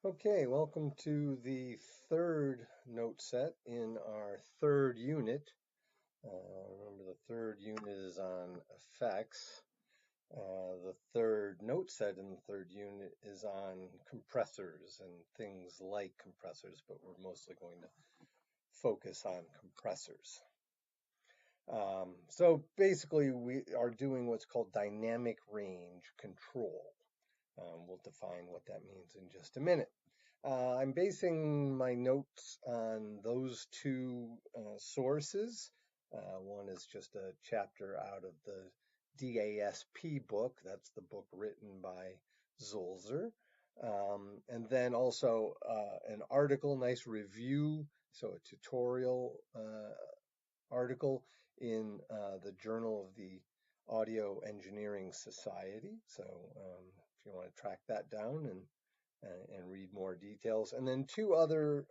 Okay, welcome to the third note set in our third unit. Remember, the third unit is on effects. The third note set in the third unit is on compressors and things like compressors, but we're mostly going to focus on compressors. So basically, we are doing what's called dynamic range control. We'll define what that means in just a minute. I'm basing my notes on those two sources. One is just a chapter out of the DASP book. That's the book written by Zolzer. And then also an article, nice review, so a tutorial article in the Journal of the Audio Engineering Society. So if you want to track that down and read more details. And then two other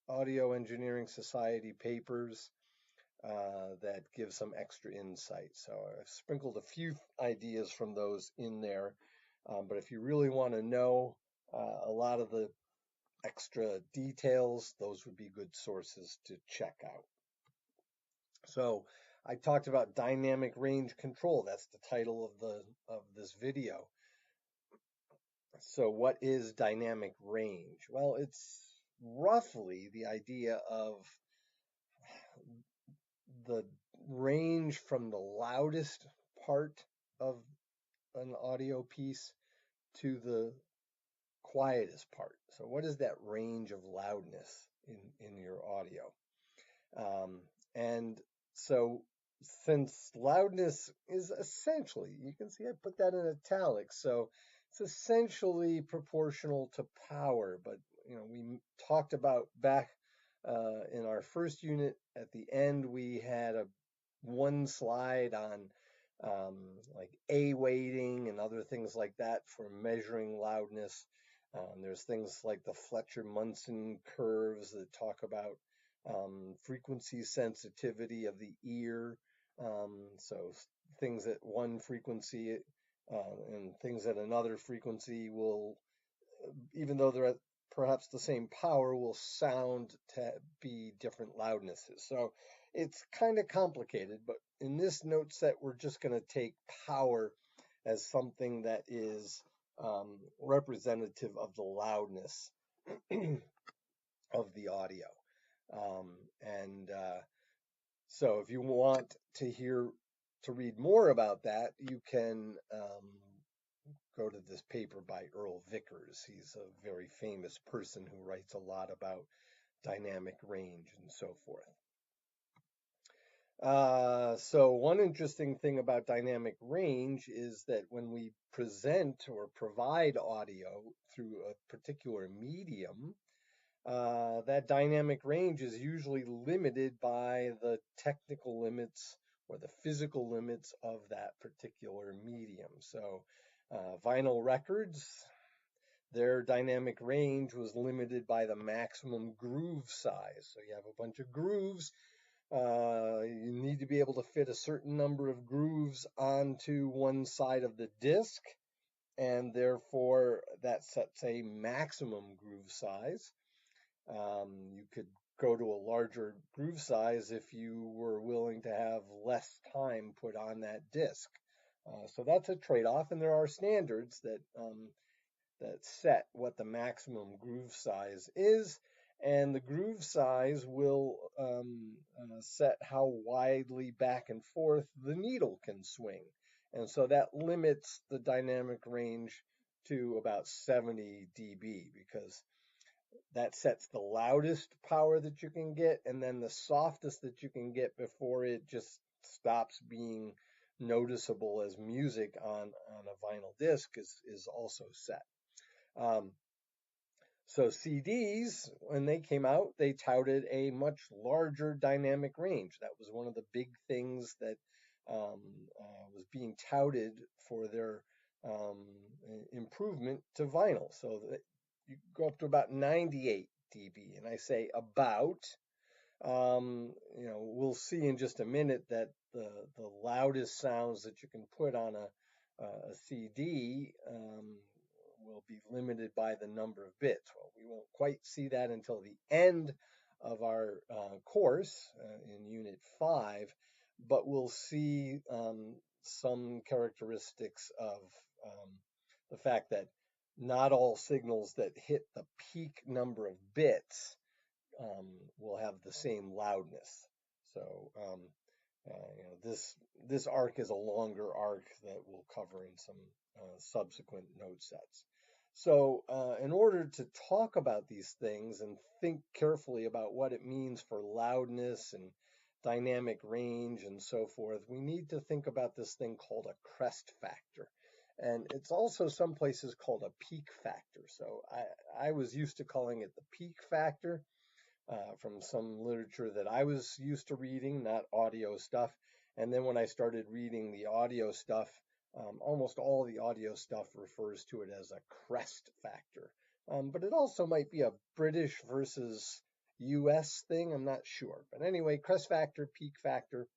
Audio Engineering Society papers that give some extra insight. So I've sprinkled a few ideas from those in there. But if you really want to know a lot of the extra details, those would be good sources to check out. So I talked about dynamic range control. That's the title of this video. So what is dynamic range? Well, it's roughly the idea of the range from the loudest part of an audio piece to the quietest part. So what is that range of loudness in your audio? And so since loudness is essentially, you can see I put that in italics, so it's essentially proportional to power. But we talked about back in our first unit at the end, we had one slide on like A weighting and other things like that for measuring loudness. There's things like the Fletcher-Munson curves that talk about frequency sensitivity of the ear. So things at one frequency and things at another frequency will, even though they're at perhaps the same power, will sound to be different loudnesses. So it's kind of complicated, but in this note set, we're just going to take power as something that is representative of the loudness of the audio. And so if you want to read more about that, you can go to this paper by Earl Vickers. He's a very famous person who writes a lot about dynamic range and so forth. So one interesting thing about dynamic range is that when we present or provide audio through a particular medium, that dynamic range is usually limited by the technical limits or the physical limits of that particular medium. So vinyl records, their dynamic range was limited by the maximum groove size. So you have a bunch of grooves. You need to be able to fit a certain number of grooves onto one side of the disc, and therefore that sets a maximum groove size. You could go to a larger groove size if you were willing to have less time put on that disc. So that's a trade-off, and there are standards that set what the maximum groove size is, and the groove size will set how widely back and forth the needle can swing. And so that limits the dynamic range to about 70 dB, because that sets the loudest power that you can get, and then the softest that you can get before it just stops being noticeable as music on a vinyl disc is also set. So CDs, when they came out, they touted a much larger dynamic range. That was one of the big things that was being touted for their improvement to vinyl. So that you go up to about 98 dB, and I say about. We'll see in just a minute that the loudest sounds that you can put on a CD will be limited by the number of bits. Well, we won't quite see that until the end of our course in Unit 5, but we'll see some characteristics of the fact that not all signals that hit the peak number of bits will have the same loudness. So this arc is a longer arc that we'll cover in some subsequent note sets. So in order to talk about these things and think carefully about what it means for loudness and dynamic range and so forth, we need to think about this thing called a crest factor. And it's also some places called a peak factor. So I was used to calling it the peak factor from some literature that I was used to reading, not audio stuff. And then when I started reading the audio stuff, almost all the audio stuff refers to it as a crest factor. But it also might be a British versus US thing, I'm not sure. But anyway, crest factor, peak factor,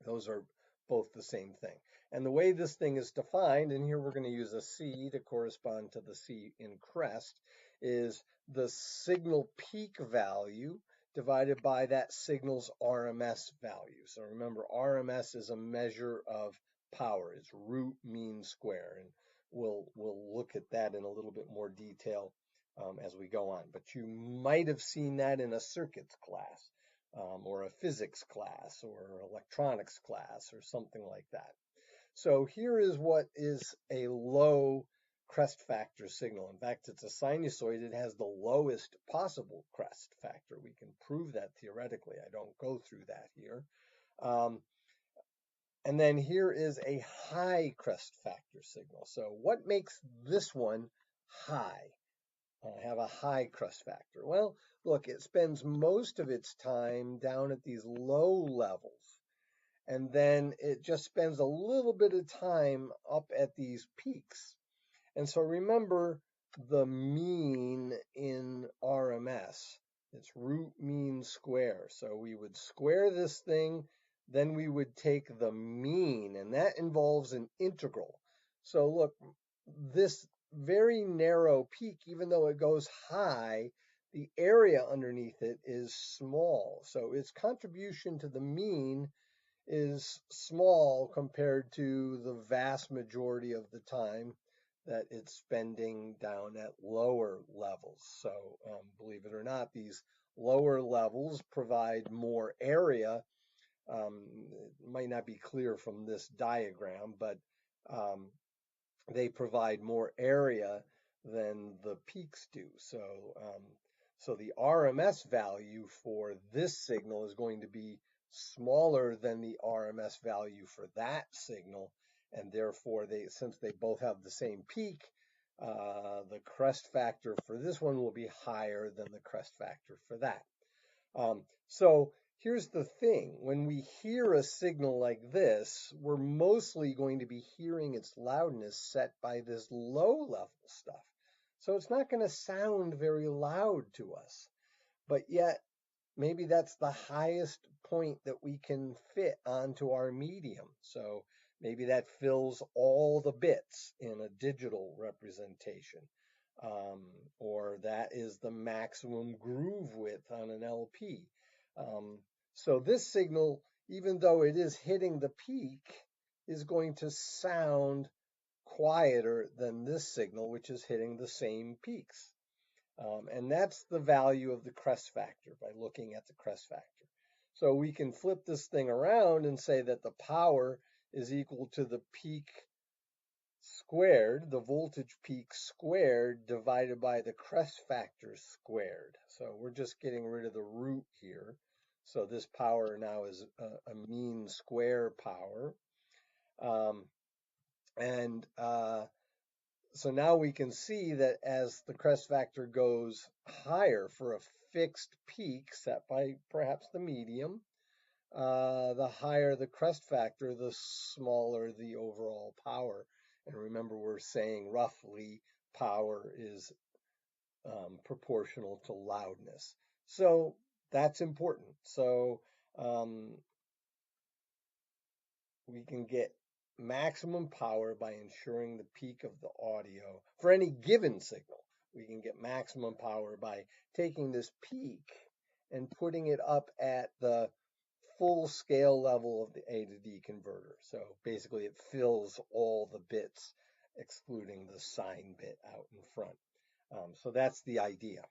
those are both the same thing. And the way this thing is defined, and here we're going to use a C to correspond to the C in crest, is the signal peak value divided by that signal's RMS value. So remember, RMS is a measure of power. It's root mean square. And we'll look at that in a little bit more detail as we go on. But you might have seen that in a circuits class. Or a physics class or electronics class or something like that. So here is what is a low crest factor signal. In fact, it's a sinusoid. It has the lowest possible crest factor. We can prove that theoretically. I don't go through that here. And then here is a high crest factor signal. So what makes this one high? Have a high crest factor? Well, look, it spends most of its time down at these low levels, and then it just spends a little bit of time up at these peaks. And so remember the mean in RMS. It's root mean square. So we would square this thing, then we would take the mean, and that involves an integral. So look, this very narrow peak, even though it goes high, the area underneath it is small. So its contribution to the mean is small compared to the vast majority of the time that it's spending down at lower levels. So believe it or not, these lower levels provide more area. It might not be clear from this diagram, but they provide more area than the peaks do. So the RMS value for this signal is going to be smaller than the RMS value for that signal, and therefore since they both have the same peak, the crest factor for this one will be higher than the crest factor for that. So here's the thing. When we hear a signal like this, we're mostly going to be hearing its loudness set by this low level stuff. So it's not going to sound very loud to us. But yet, maybe that's the highest point that we can fit onto our medium. So maybe that fills all the bits in a digital representation. Or that is the maximum groove width on an LP. So this signal, even though it is hitting the peak, is going to sound quieter than this signal, which is hitting the same peaks. And that's the value of the crest factor by looking at the crest factor. So we can flip this thing around and say that the power is equal to the peak squared, the voltage peak squared, divided by the crest factor squared. So we're just getting rid of the root here. So this power now is a mean square power. So now we can see that as the crest factor goes higher for a fixed peak set by perhaps the medium, the higher the crest factor, the smaller the overall power. And remember, we're saying roughly power is proportional to loudness. So that's important. So we can get maximum power by ensuring the peak of the audio for any given signal. We can get maximum power by taking this peak and putting it up at the full scale level of the A to D converter. So basically it fills all the bits, excluding the sine bit out in front. So that's the idea.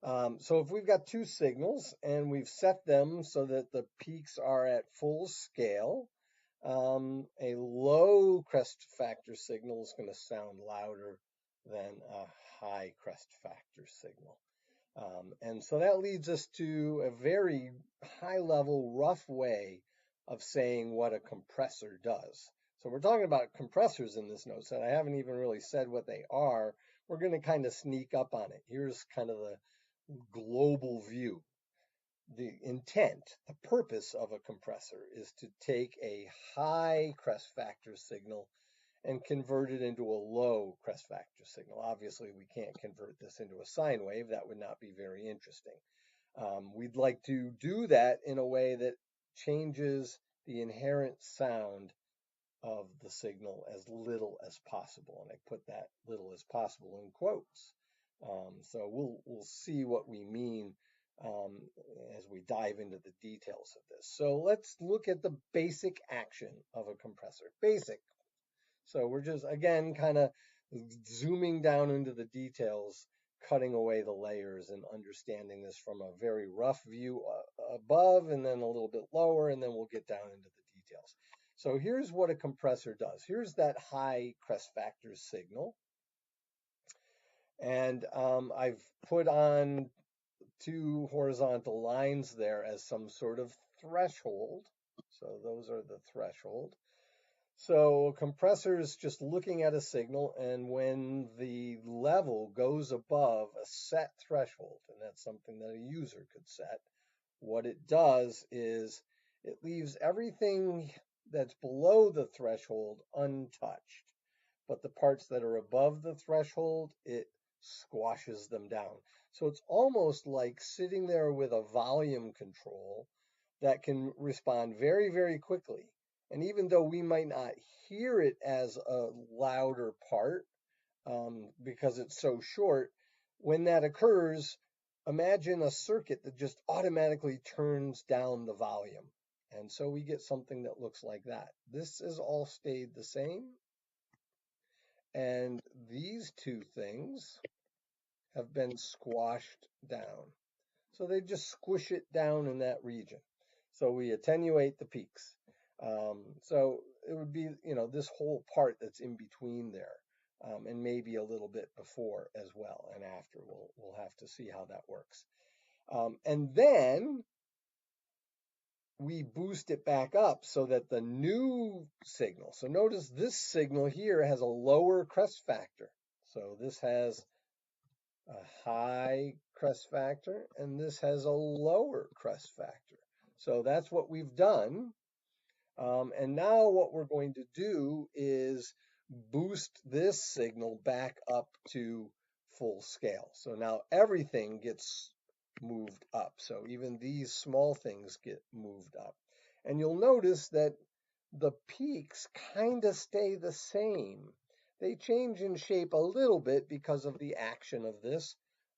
So if we've got two signals and we've set them so that the peaks are at full scale, a low crest factor signal is going to sound louder than a high crest factor signal. And so that leads us to a very high level, rough way of saying what a compressor does. So we're talking about compressors in this note set. I haven't even really said what they are. We're going to kind of sneak up on it. Here's kind of the global view. The intent, the purpose of a compressor is to take a high crest factor signal and convert it into a low crest factor signal. Obviously, we can't convert this into a sine wave. That would not be very interesting. We'd like to do that in a way that changes the inherent sound of the signal as little as possible. And I put that little as possible in quotes. So we'll see what we mean as we dive into the details of this. So let's look at the basic action of a compressor. Basic. So we're just, again, kind of zooming down into the details, cutting away the layers and understanding this from a very rough view above and then a little bit lower, and then we'll get down into the details. So here's what a compressor does. Here's that high crest factor signal. And I've put on two horizontal lines there as some sort of threshold. So those are the threshold. So a compressor is just looking at a signal, and when the level goes above a set threshold, and that's something that a user could set, what it does is it leaves everything that's below the threshold untouched. But the parts that are above the threshold, it squashes them down. So it's almost like sitting there with a volume control that can respond very, very quickly. And even though we might not hear it as a louder part because it's so short, when that occurs, imagine a circuit that just automatically turns down the volume. And so we get something that looks like that. This has all stayed the same. And these two things have been squashed down. So they just squish it down in that region. So we attenuate the peaks. So it would be, this whole part that's in between there, and maybe a little bit before as well and after. We'll have to see how that works. And then we boost it back up so that the new signal, so notice this signal here has a lower crest factor. So this has a high crest factor, and this has a lower crest factor. So that's what we've done. And now what we're going to do is boost this signal back up to full scale. So now everything gets moved up. So even these small things get moved up. And you'll notice that the peaks kind of stay the same. They change in shape a little bit because of the action of this,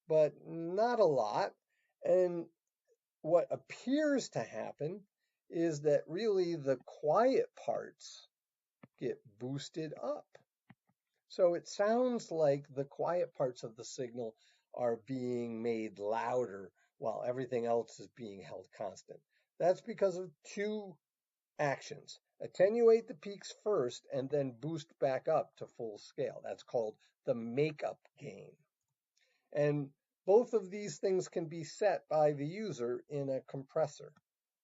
but not a lot. And what appears to happen is that really the quiet parts get boosted up. So it sounds like the quiet parts of the signal are being made louder while everything else is being held constant. That's because of two actions. Attenuate the peaks first and then boost back up to full scale. That's called the makeup gain. And both of these things can be set by the user in a compressor,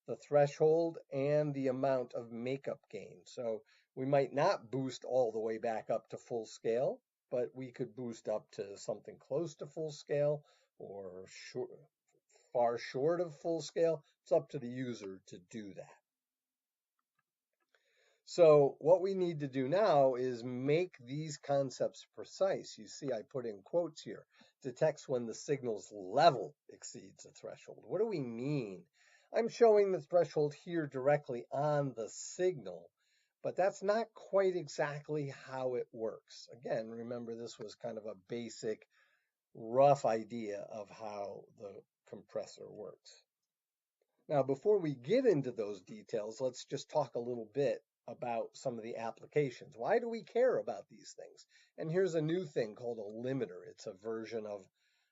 the threshold and the amount of makeup gain. So we might not boost all the way back up to full scale, but we could boost up to something close to full scale or far short of full scale. It's up to the user to do that. So what we need to do now is make these concepts precise. You see, I put in quotes here. Detects when the signal's level exceeds a threshold. What do we mean? I'm showing the threshold here directly on the signal, but that's not quite exactly how it works. Again, remember this was kind of a basic, rough idea of how the compressor works. Now, before we get into those details, let's just talk a little bit about some of the applications. Why do we care about these things? And here's a new thing called a limiter. It's a version of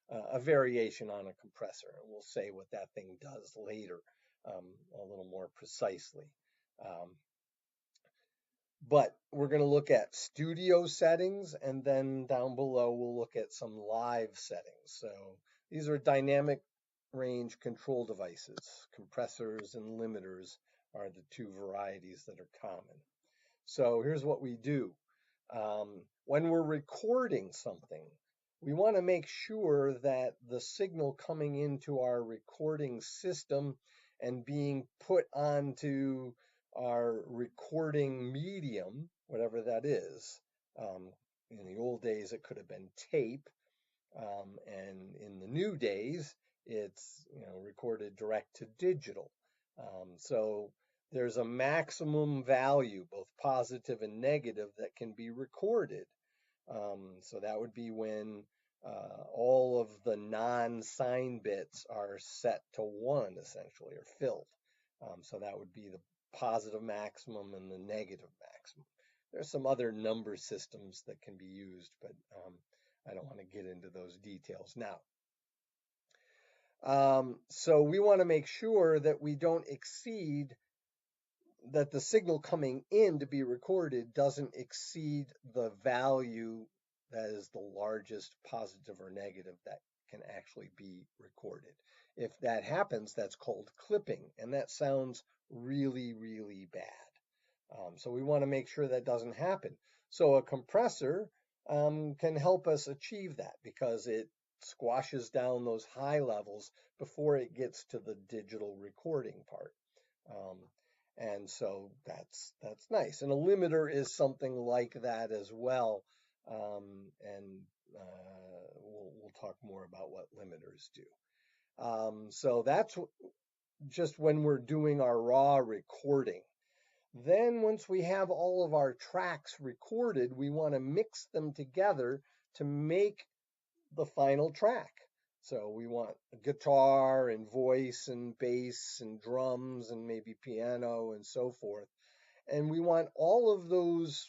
a variation on a compressor. And we'll say what that thing does later a little more precisely. Um, but we're going to look at studio settings, and then down below we'll look at some live settings. So these are dynamic range control devices. Compressors and limiters are the two varieties that are common. So here's what we do. When we're recording something, we want to make sure that the signal coming into our recording system and being put onto our recording medium, whatever that is. In the old days, it could have been tape, and in the new days, it's recorded direct to digital. So there's a maximum value, both positive and negative, that can be recorded. So that would be when all of the non-sign bits are set to 1, essentially, or filled. So that would be the positive maximum and the negative maximum. There's some other number systems that can be used, but I don't want to get into those details now. So we want to make sure that we don't exceed, that the signal coming in to be recorded doesn't exceed the value that is the largest positive or negative that can actually be recorded. If that happens, that's called clipping, and that sounds really, really bad. So we want to make sure that doesn't happen. So a compressor can help us achieve that because it squashes down those high levels before it gets to the digital recording part. And so that's nice. And a limiter is something like that as well. And we'll talk more about what limiters do. So that's just when we're doing our raw recording. Then once we have all of our tracks recorded, we want to mix them together to make the final track. So we want guitar and voice and bass and drums and maybe piano and so forth. And we want all of those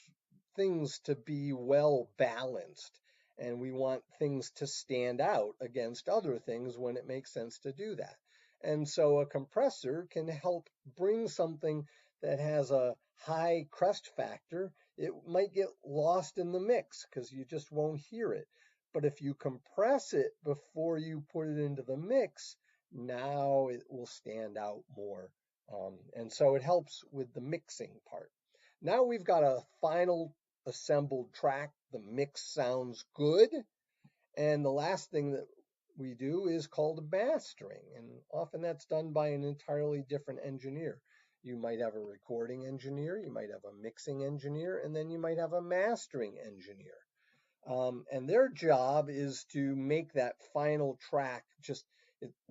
things to be well balanced. And we want things to stand out against other things when it makes sense to do that. And so a compressor can help bring something that has a high crest factor. It might get lost in the mix because you just won't hear it. But if you compress it before you put it into the mix, now it will stand out more. And so it helps with the mixing part. Now we've got a final assembled track. The mix sounds good. And the last thing that we do is called mastering. And often that's done by an entirely different engineer. You might have a recording engineer, you might have a mixing engineer, and then you might have a mastering engineer. And their job is to make that final track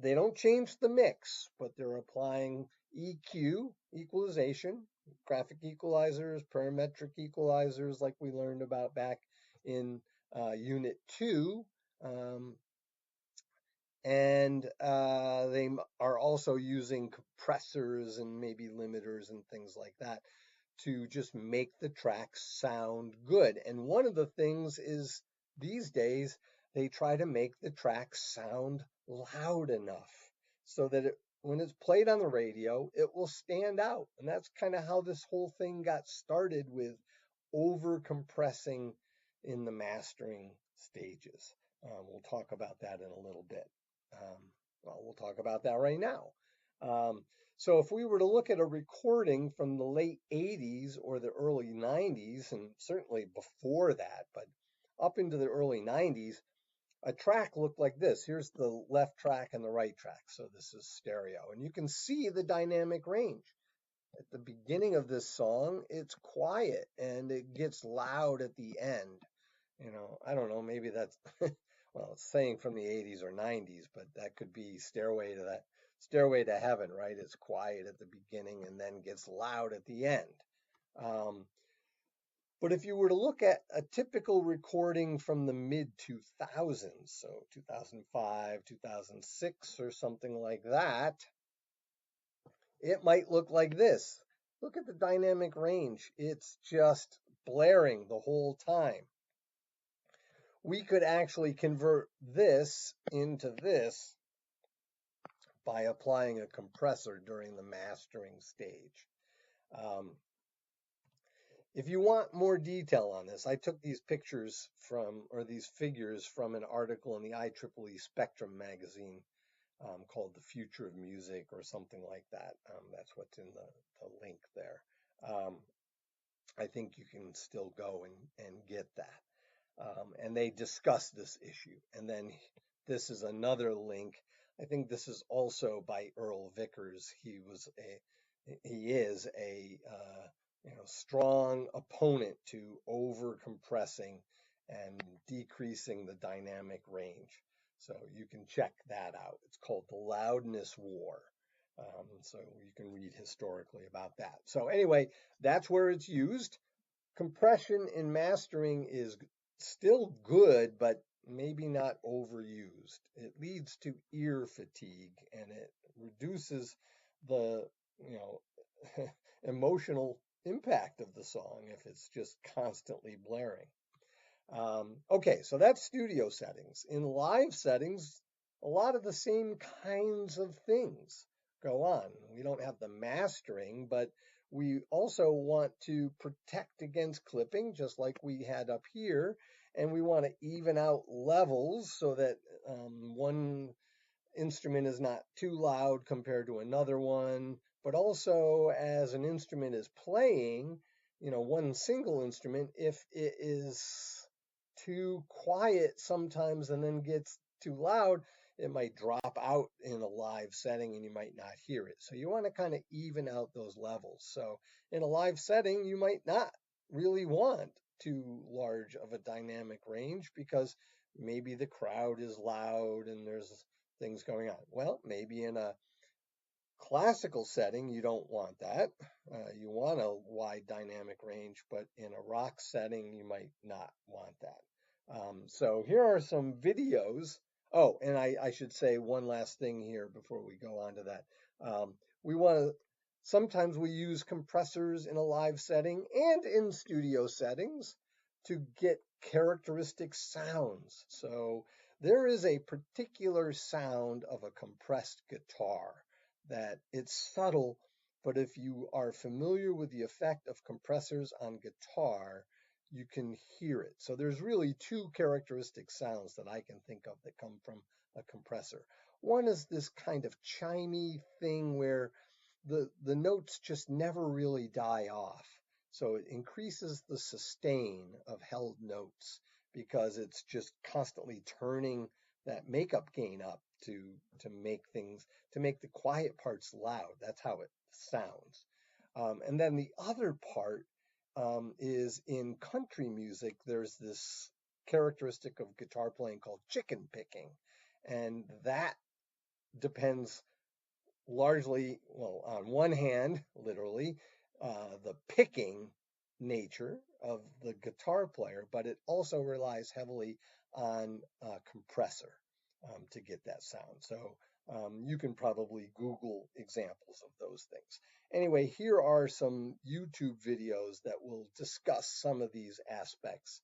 they don't change the mix, but they're applying EQ, equalization, graphic equalizers, parametric equalizers, like we learned about back in Unit 2. And they are also using compressors and maybe limiters and things like that to just make the tracks sound good. And one of the things is these days they try to make the tracks sound loud enough so that when it's played on the radio, it will stand out. And that's kind of how this whole thing got started, with over compressing in the mastering stages. We'll talk about that in a little bit. Well, we'll talk about that right now. So if we were to look at a recording from the late 80s or the early 90s, and certainly before that, but up into the early 90s, a track looked like this. Here's the left track and the right track. So this is stereo. And you can see the dynamic range. At the beginning of this song, it's quiet and it gets loud at the end. I don't know, maybe that's, well, it's saying from the 80s or 90s, but that could be Stairway to that Stairway to Heaven, right? It's quiet at the beginning and then gets loud at the end. Um, but if you were to look at a typical recording from the mid 2000s, so 2005, 2006, or something like that, it might look like this. Look at the dynamic range. It's just blaring the whole time. We could actually convert this into this by applying a compressor during the mastering stage. Um, if you want more detail on this, I took these pictures from, or these figures from an article in the IEEE Spectrum magazine called The Future of Music or something like that. That's what's in the link there. I think you can still go and get that. And they discuss this issue. And then this is another link. I think this is also by Earl Vickers. He is a strong opponent to over compressing and decreasing the dynamic range. So you can check that out. It's called The Loudness War. So you can read historically about that. So anyway, that's where it's used. Compression in mastering is still good, but maybe not overused. It leads to ear fatigue and it reduces the, emotional impact of the song if it's just constantly blaring. Okay, so that's studio settings. In live settings, a lot of the same kinds of things go on. We don't have the mastering, but we also want to protect against clipping, just like we had up here, and we want to even out levels so that one instrument is not too loud compared to another one, but also as an instrument is playing, one single instrument, if it is too quiet sometimes and then gets too loud, it might drop out in a live setting and you might not hear it. So you want to kind of even out those levels. So in a live setting, you might not really want too large of a dynamic range because maybe the crowd is loud and there's things going on. Well, maybe in a classical setting, you don't want that. You want a wide dynamic range, but in a rock setting, you might not want that. So here are some videos. Oh, and I should say one last thing here before we go on to that. We want to, sometimes we use compressors in a live setting and in studio settings to get characteristic sounds. So there is a particular sound of a compressed guitar that it's subtle, but if you are familiar with the effect of compressors on guitar, you can hear it. So there's really two characteristic sounds that I can think of that come from a compressor. One is this kind of chimey thing where the notes just never really die off. So it increases the sustain of held notes because it's just constantly turning that makeup gain up to make things, to make the quiet parts loud. That's how it sounds. And then the other part is in country music, there's this characteristic of guitar playing called chicken picking. And that depends largely, well, on one hand, literally, the picking nature of the guitar player, but it also relies heavily on a compressor to get that sound. So you can probably Google examples of those things. Anyway, here are some YouTube videos that will discuss some of these aspects.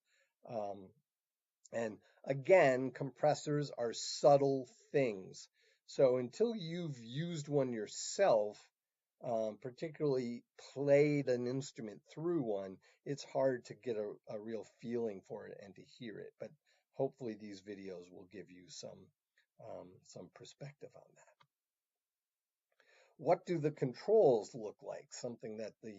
And again, compressors are subtle things. So until you've used one yourself, particularly played an instrument through one, it's hard to get a real feeling for it and to hear it. But hopefully these videos will give you some perspective on that. What do the controls look like? Something that the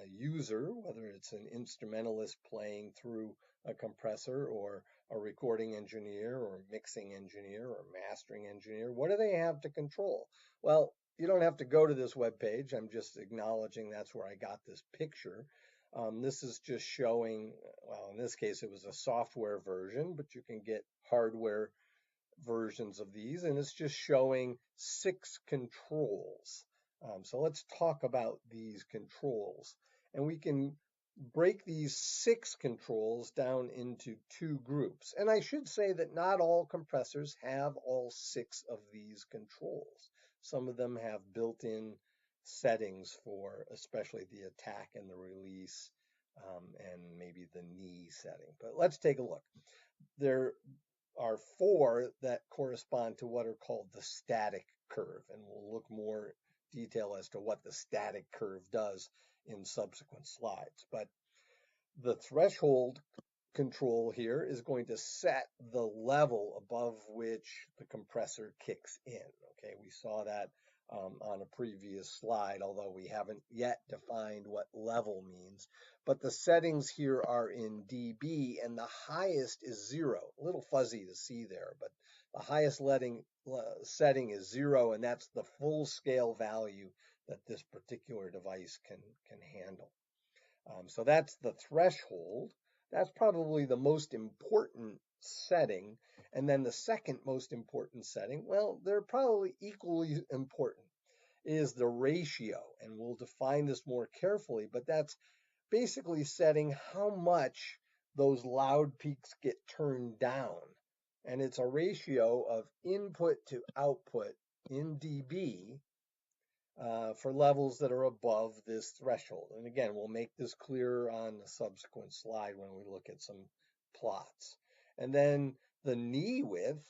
user, whether it's an instrumentalist playing through a compressor or a recording engineer or mixing engineer or mastering engineer, what do they have to control? Well, you don't have to go to this web page. I'm just acknowledging that's where I got this picture. This is just showing, well, in this case, it was a software version, but you can get hardware versions of these, and it's just showing 6 controls. So let's talk about these controls. And we can break these 6 controls down into 2 groups. And I should say that not all compressors have all 6 of these controls. Some of them have built-in settings for especially the attack and the release, and maybe the knee setting. But let's take a look. There are 4 that correspond to what are called the static curve, and we'll look more detail as to what the static curve does in subsequent slides. But the threshold control here is going to set the level above which the compressor kicks in. Okay, we saw that on a previous slide, although we haven't yet defined what level means. But the settings here are in dB, and the highest is 0. A little fuzzy to see there, but the highest setting is 0, and that's the full scale value that this particular device can handle. So that's the threshold. That's probably the most important setting. And then the second most important setting, well, they're probably equally important, is the ratio. And we'll define this more carefully, but that's basically setting how much those loud peaks get turned down. And it's a ratio of input to output in dB for levels that are above this threshold. And again, we'll make this clearer on the subsequent slide when we look at some plots. And then the knee width,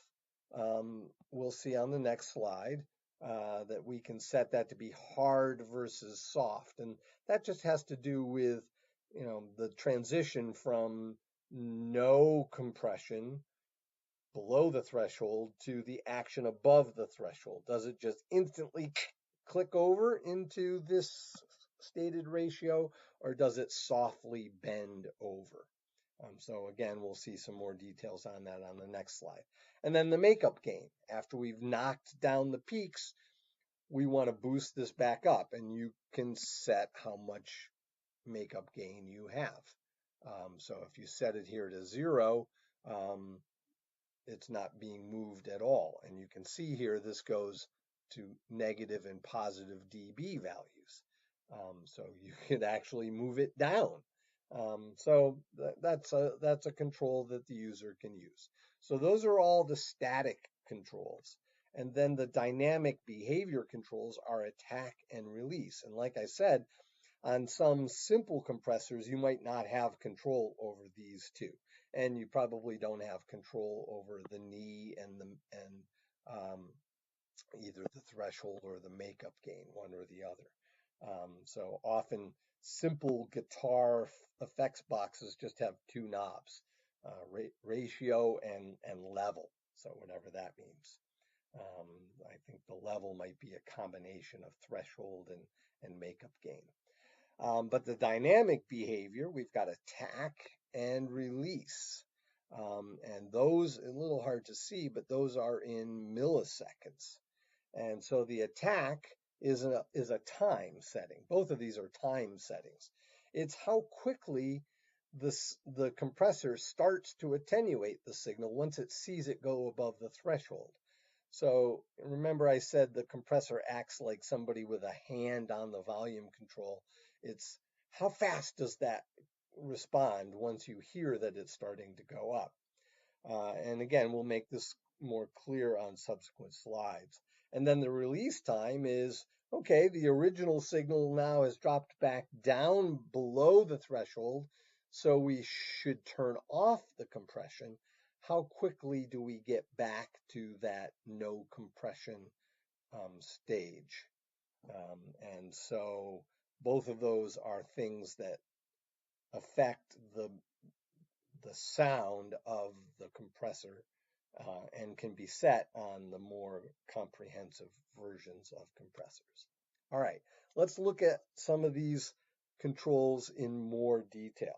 we'll see on the next slide that we can set that to be hard versus soft. And that just has to do with, the transition from no compression below the threshold to the action above the threshold. Does it just instantly click over into this stated ratio, or does it softly bend over? So again, we'll see some more details on that on the next slide. And then the makeup gain. After we've knocked down the peaks, we want to boost this back up, and you can set how much makeup gain you have. So if you set it here to 0, it's not being moved at all. And you can see here this goes to negative and positive dB values. So you could actually move it down. So that's a control that the user can use. So those are all the static controls. And then the dynamic behavior controls are attack and release. And like I said, on some simple compressors, you might not have control over these two, and you probably don't have control over the knee and either the threshold or the makeup gain, one or the other. So often simple guitar effects boxes just have 2 knobs, ratio and level. So whatever that means. I think the level might be a combination of threshold and makeup gain. But the dynamic behavior, we've got attack and release. And those, a little hard to see, but those are in milliseconds. And so the attack is a time setting. Both of these are time settings. It's how quickly the compressor starts to attenuate the signal once it sees it go above the threshold. So remember I said the compressor acts like somebody with a hand on the volume control. It's how fast does that respond once you hear that it's starting to go up. And again, we'll make this more clear on subsequent slides. And then the release time is, okay, the original signal now has dropped back down below the threshold, so we should turn off the compression. How quickly do we get back to that no compression stage? And so both of those are things that affect the sound of the compressor and can be set on the more comprehensive versions of compressors. All right, let's look at some of these controls in more detail.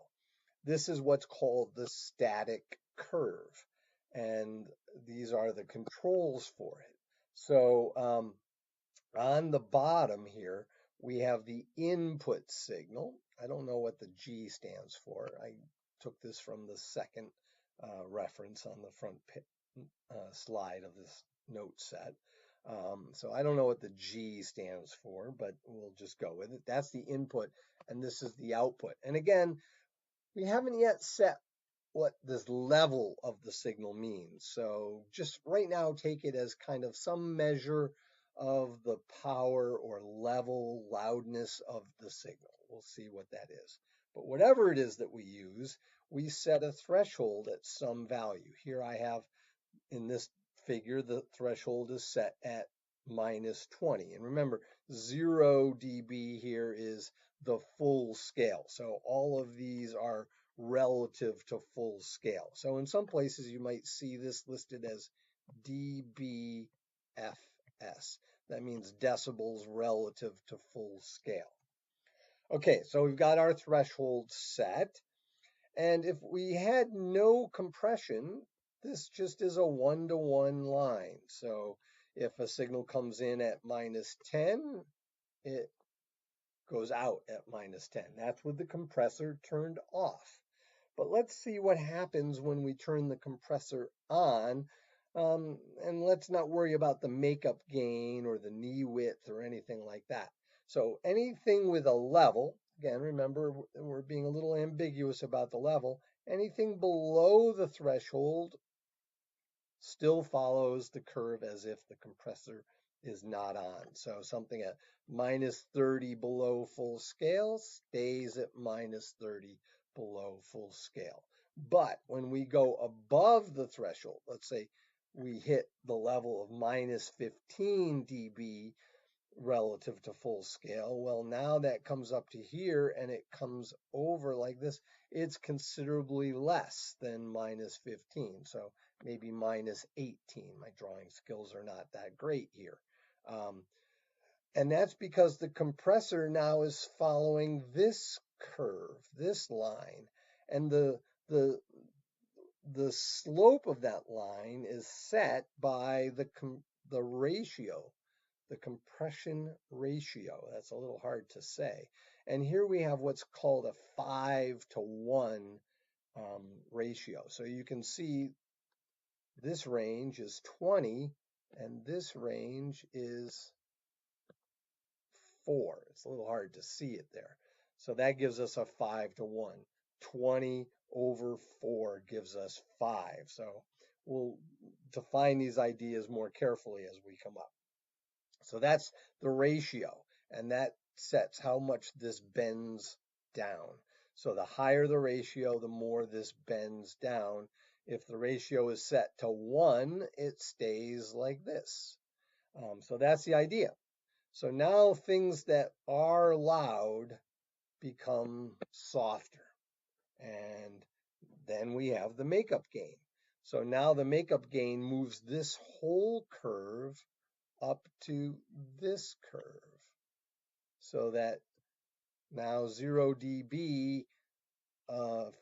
This is what's called the static curve, and these are the controls for it. So on the bottom here, we have the input signal. I don't know what the G stands for. I took this from the second reference on the front slide of this note set. So I don't know what the G stands for, but we'll just go with it. That's the input, and this is the output. And again, we haven't yet set what this level of the signal means. So just right now, take it as kind of some measure of the power or level loudness of the signal. We'll see what that is. But whatever it is that we use, we set a threshold at some value. Here I have in this figure, the threshold is set at minus 20. And remember, 0 dB here is the full scale. So all of these are relative to full scale. So in some places you might see this listed as dBFS. That means decibels relative to full scale. Okay, so we've got our threshold set. And if we had no compression, this just is a one-to-one line. So if a signal comes in at minus 10, it goes out at minus 10. That's with the compressor turned off. But let's see what happens when we turn the compressor on. And let's not worry about the makeup gain or the knee width or anything like that. So anything with a level, again, remember, we're being a little ambiguous about the level. Anything below the threshold still follows the curve as if the compressor is not on. So something at minus 30 below full scale stays at minus 30 below full scale. But when we go above the threshold, let's say we hit the level of minus 15 dB relative to full scale, well, now that comes up to here and it comes over like this. It's considerably less than minus 15. So maybe minus 18. My drawing skills are not that great here. And that's because the compressor now is following this curve, this line, and the slope of that line is set by the ratio, the compression ratio. That's a little hard to say. And here we have what's called a 5-to-1 ratio. So you can see this range is 20 and this range is 4. It's a little hard to see it there. So that gives us a 5-to-1. 20 over 4 gives us 5. So we'll define these ideas more carefully as we come up. So that's the ratio, and that sets how much this bends down. So the higher the ratio, the more this bends down. If the ratio is set to 1, it stays like this. So that's the idea. So now things that are loud become softer. And then we have the makeup gain. So now the makeup gain moves this whole curve up to this curve. So that now 0 dB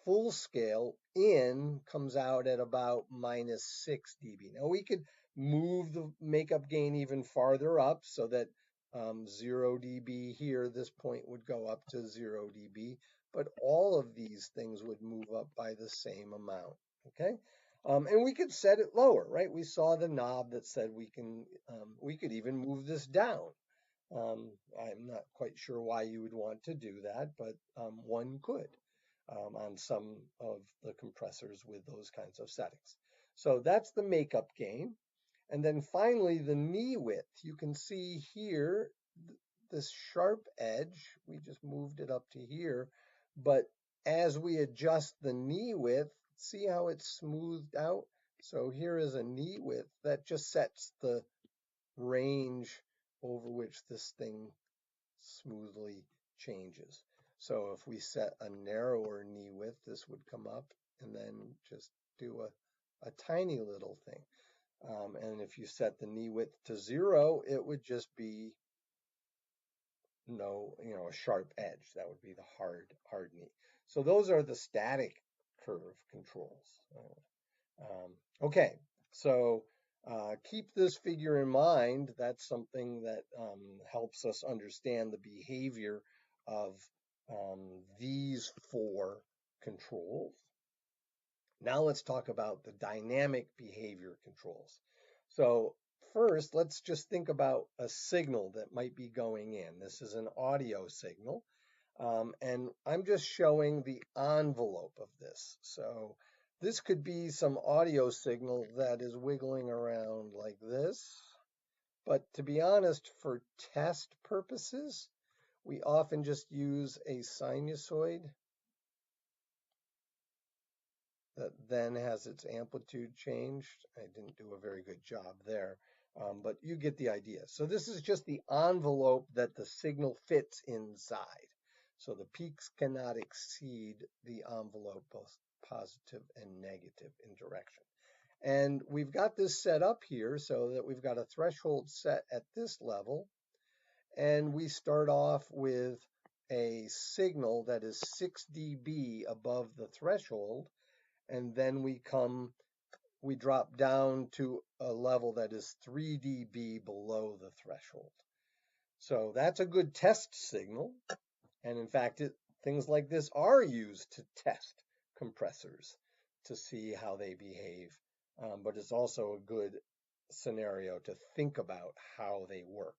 full scale in comes out at about minus 6 dB. Now we could move the makeup gain even farther up so that 0 dB here, this point would go up to 0 dB, but all of these things would move up by the same amount, okay? And we could set it lower, right? We saw the knob that said we could even move this down. I'm not quite sure why you would want to do that, but one could on some of the compressors with those kinds of settings. So that's the makeup gain. And then finally, the knee width. You can see here, this sharp edge, we just moved it up to here. But as we adjust the knee width, see how it's smoothed out? So here is a knee width that just sets the range over which this thing smoothly changes. So if we set a narrower knee width, this would come up and then just do a tiny little thing. And if you set the knee width to 0, it would just be a sharp edge. That would be the hard knee. So those are the static curve controls. Okay, so keep this figure in mind. That's something that helps us understand the behavior of these 4 controls. Now let's talk about the dynamic behavior controls. So first, let's just think about a signal that might be going in. This is an audio signal, and I'm just showing the envelope of this. So this could be some audio signal that is wiggling around like this. But to be honest, for test purposes, we often just use a sinusoid that then has its amplitude changed. I didn't do a very good job there, but you get the idea. So this is just the envelope that the signal fits inside. So the peaks cannot exceed the envelope, both positive and negative in direction. And we've got this set up here so that we've got a threshold set at this level, and we start off with a signal that is 6 dB above the threshold, and then we drop down to a level that is 3 dB below the threshold. So that's a good test signal. And in fact, things like this are used to test compressors to see how they behave. But it's also a good scenario to think about how they work.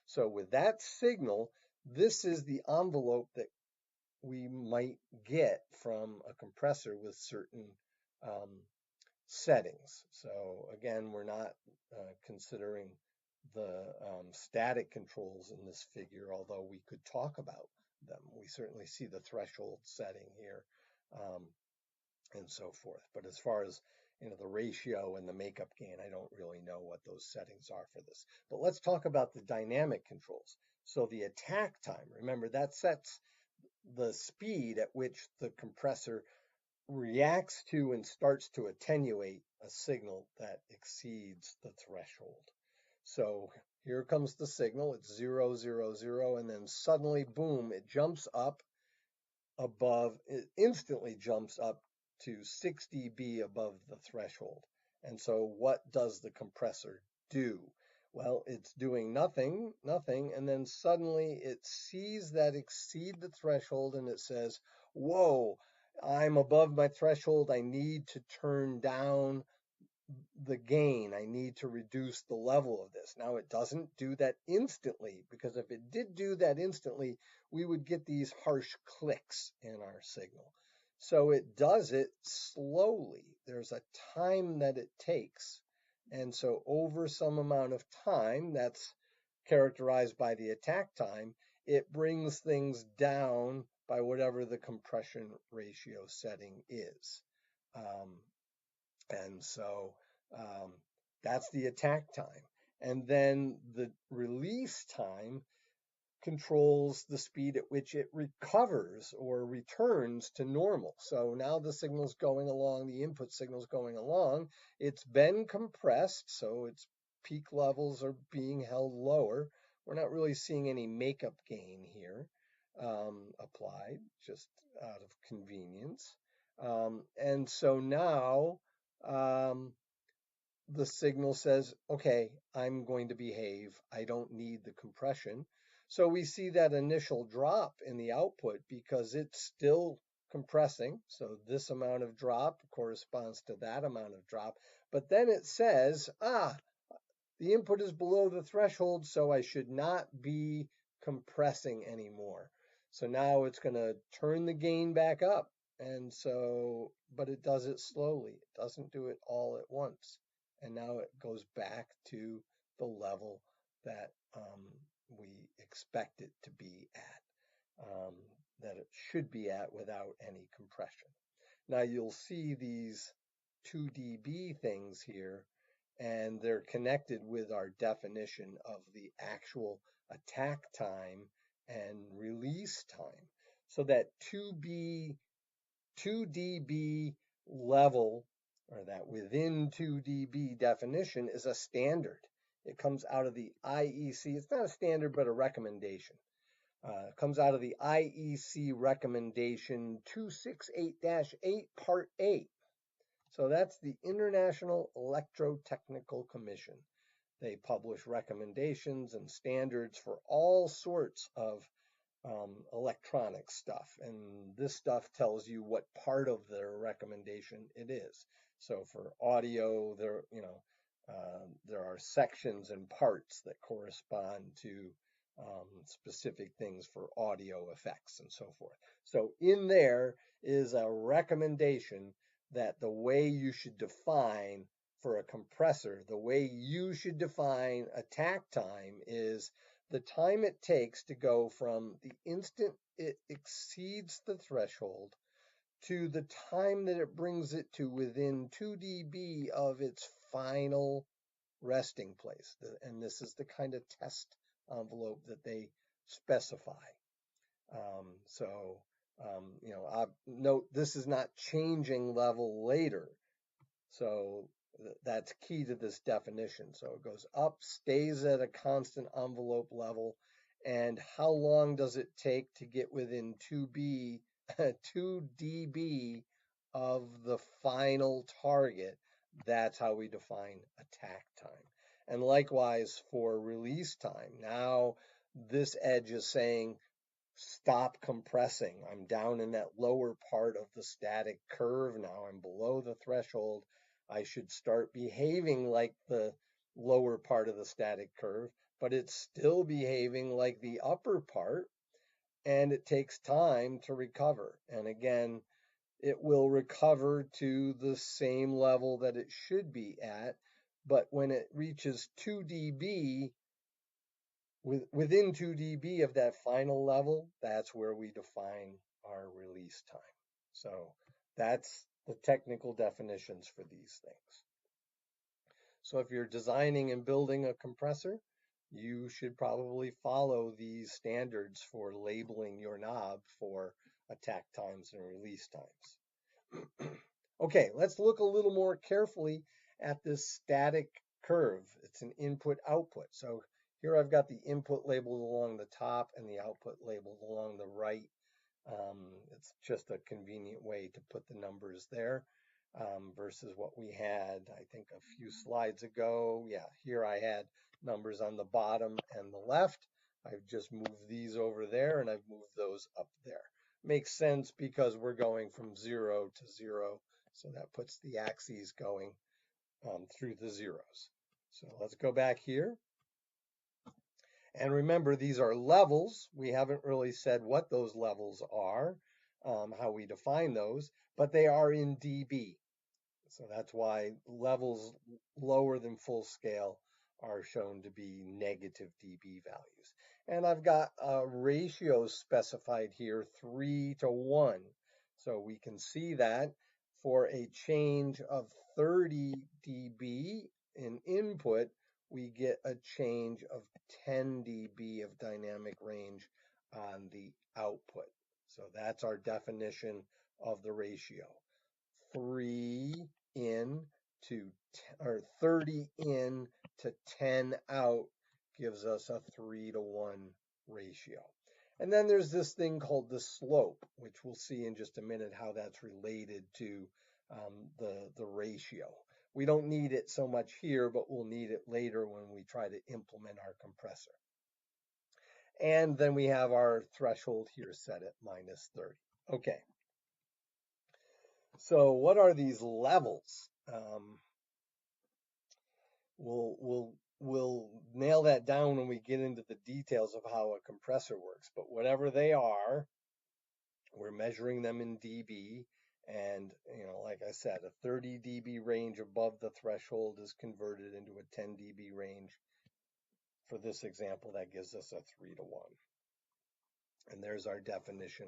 So with that signal, this is the envelope that we might get from a compressor with certain um, settings. So again, we're not considering the static controls in this figure, although we could talk about them. We certainly see the threshold setting here, and so forth. But as far as the ratio and the makeup gain, I don't really know what those settings are for this. But let's talk about the dynamic controls. So the attack time, remember, that sets the speed at which the compressor reacts to and starts to attenuate a signal that exceeds the threshold. So here comes the signal. It's 0, 0, 0, and then suddenly, boom, it jumps up above, it instantly jumps up to 6 dB above the threshold. And so what does the compressor do? Well, it's doing nothing, and then suddenly it sees that exceed the threshold and it says, whoa, I'm above my threshold. I need to turn down the gain. I need to reduce the level of this. Now, it doesn't do that instantly, because if it did do that instantly, we would get these harsh clicks in our signal. So it does it slowly. There's a time that it takes. And so over some amount of time, that's characterized by the attack time, it brings things down by whatever the compression ratio setting is. And so that's the attack time. And then the release time controls the speed at which it recovers or returns to normal. So now the signal's going along, the input signal's going along. It's been compressed, so its peak levels are being held lower. We're not really seeing any makeup gain here applied, just out of convenience. And so now the signal says, okay, I'm going to behave. I don't need the compression. So we see that initial drop in the output because it's still compressing. So this amount of drop corresponds to that amount of drop. But then it says, the input is below the threshold, so I should not be compressing anymore. So now it's going to turn the gain back up. And so, but it does it slowly. It doesn't do it all at once. And now it goes back to the level that we expect it to be at, that it should be at without any compression. Now you'll see these 2 dB things here, and they're connected with our definition of the actual attack time and release time. So that 2 dB level, or that within 2 dB definition, is a standard. It comes out of the IEC. It's not a standard, but a recommendation. It comes out of the IEC recommendation 268-8, Part 8. So that's the International Electrotechnical Commission. They publish recommendations and standards for all sorts of electronic stuff, and this stuff tells you what part of their recommendation it is. So for audio, there are sections and parts that correspond to specific things for audio effects and so forth. So in there is a recommendation that the way you should define for a compressor, the way you should define attack time is the time it takes to go from the instant it exceeds the threshold to the time that it brings it to within 2 dB of its final resting place. And this is the kind of test envelope that they specify. So, note this is not changing level later. So that's key to this definition. So it goes up, stays at a constant envelope level, and how long does it take to get within 2 dB of the final target? That's how we define attack time. And likewise for release time. Now this edge is saying stop compressing. I'm down in that lower part of the static curve now. I'm below the threshold. I should start behaving like the lower part of the static curve, but it's still behaving like the upper part, and it takes time to recover. And again, it will recover to the same level that it should be at, but when it reaches 2 dB, within 2 dB of that final level, that's where we define our release time. So that's the technical definitions for these things. So if you're designing and building a compressor, you should probably follow these standards for labeling your knob for attack times and release times. Okay, let's look a little more carefully at this static curve. It's an input-output. So here I've got the input labeled along the top and the output labeled along the right. It's just a convenient way to put the numbers there versus what we had, I think, a few slides ago. Yeah, here I had numbers on the bottom and the left. I've just moved these over there and I've moved those up there. Makes sense because we're going from 0 to 0. So that puts the axes going through the zeros. So let's go back here. And remember, these are levels. We haven't really said what those levels are, how we define those, but they are in dB. So that's why levels lower than full scale are shown to be negative dB values. And I've got ratios specified here, 3 to 1. So we can see that for a change of 30 dB in input, we get a change of 10 dB of dynamic range on the output. So that's our definition of the ratio. 3 in to, or 30 in to 10 out gives us a 3 to 1 ratio. And then there's this thing called the slope, which we'll see in just a minute how that's related to the ratio. We don't need it so much here, but we'll need it later when we try to implement our compressor. And then we have our threshold here set at minus 30. Okay. So what are these levels? We'll nail that down when we get into the details of how a compressor works. But whatever they are, we're measuring them in dB. And, like I said, a 30 dB range above the threshold is converted into a 10 dB range. For this example, that gives us a 3 to 1. And there's our definition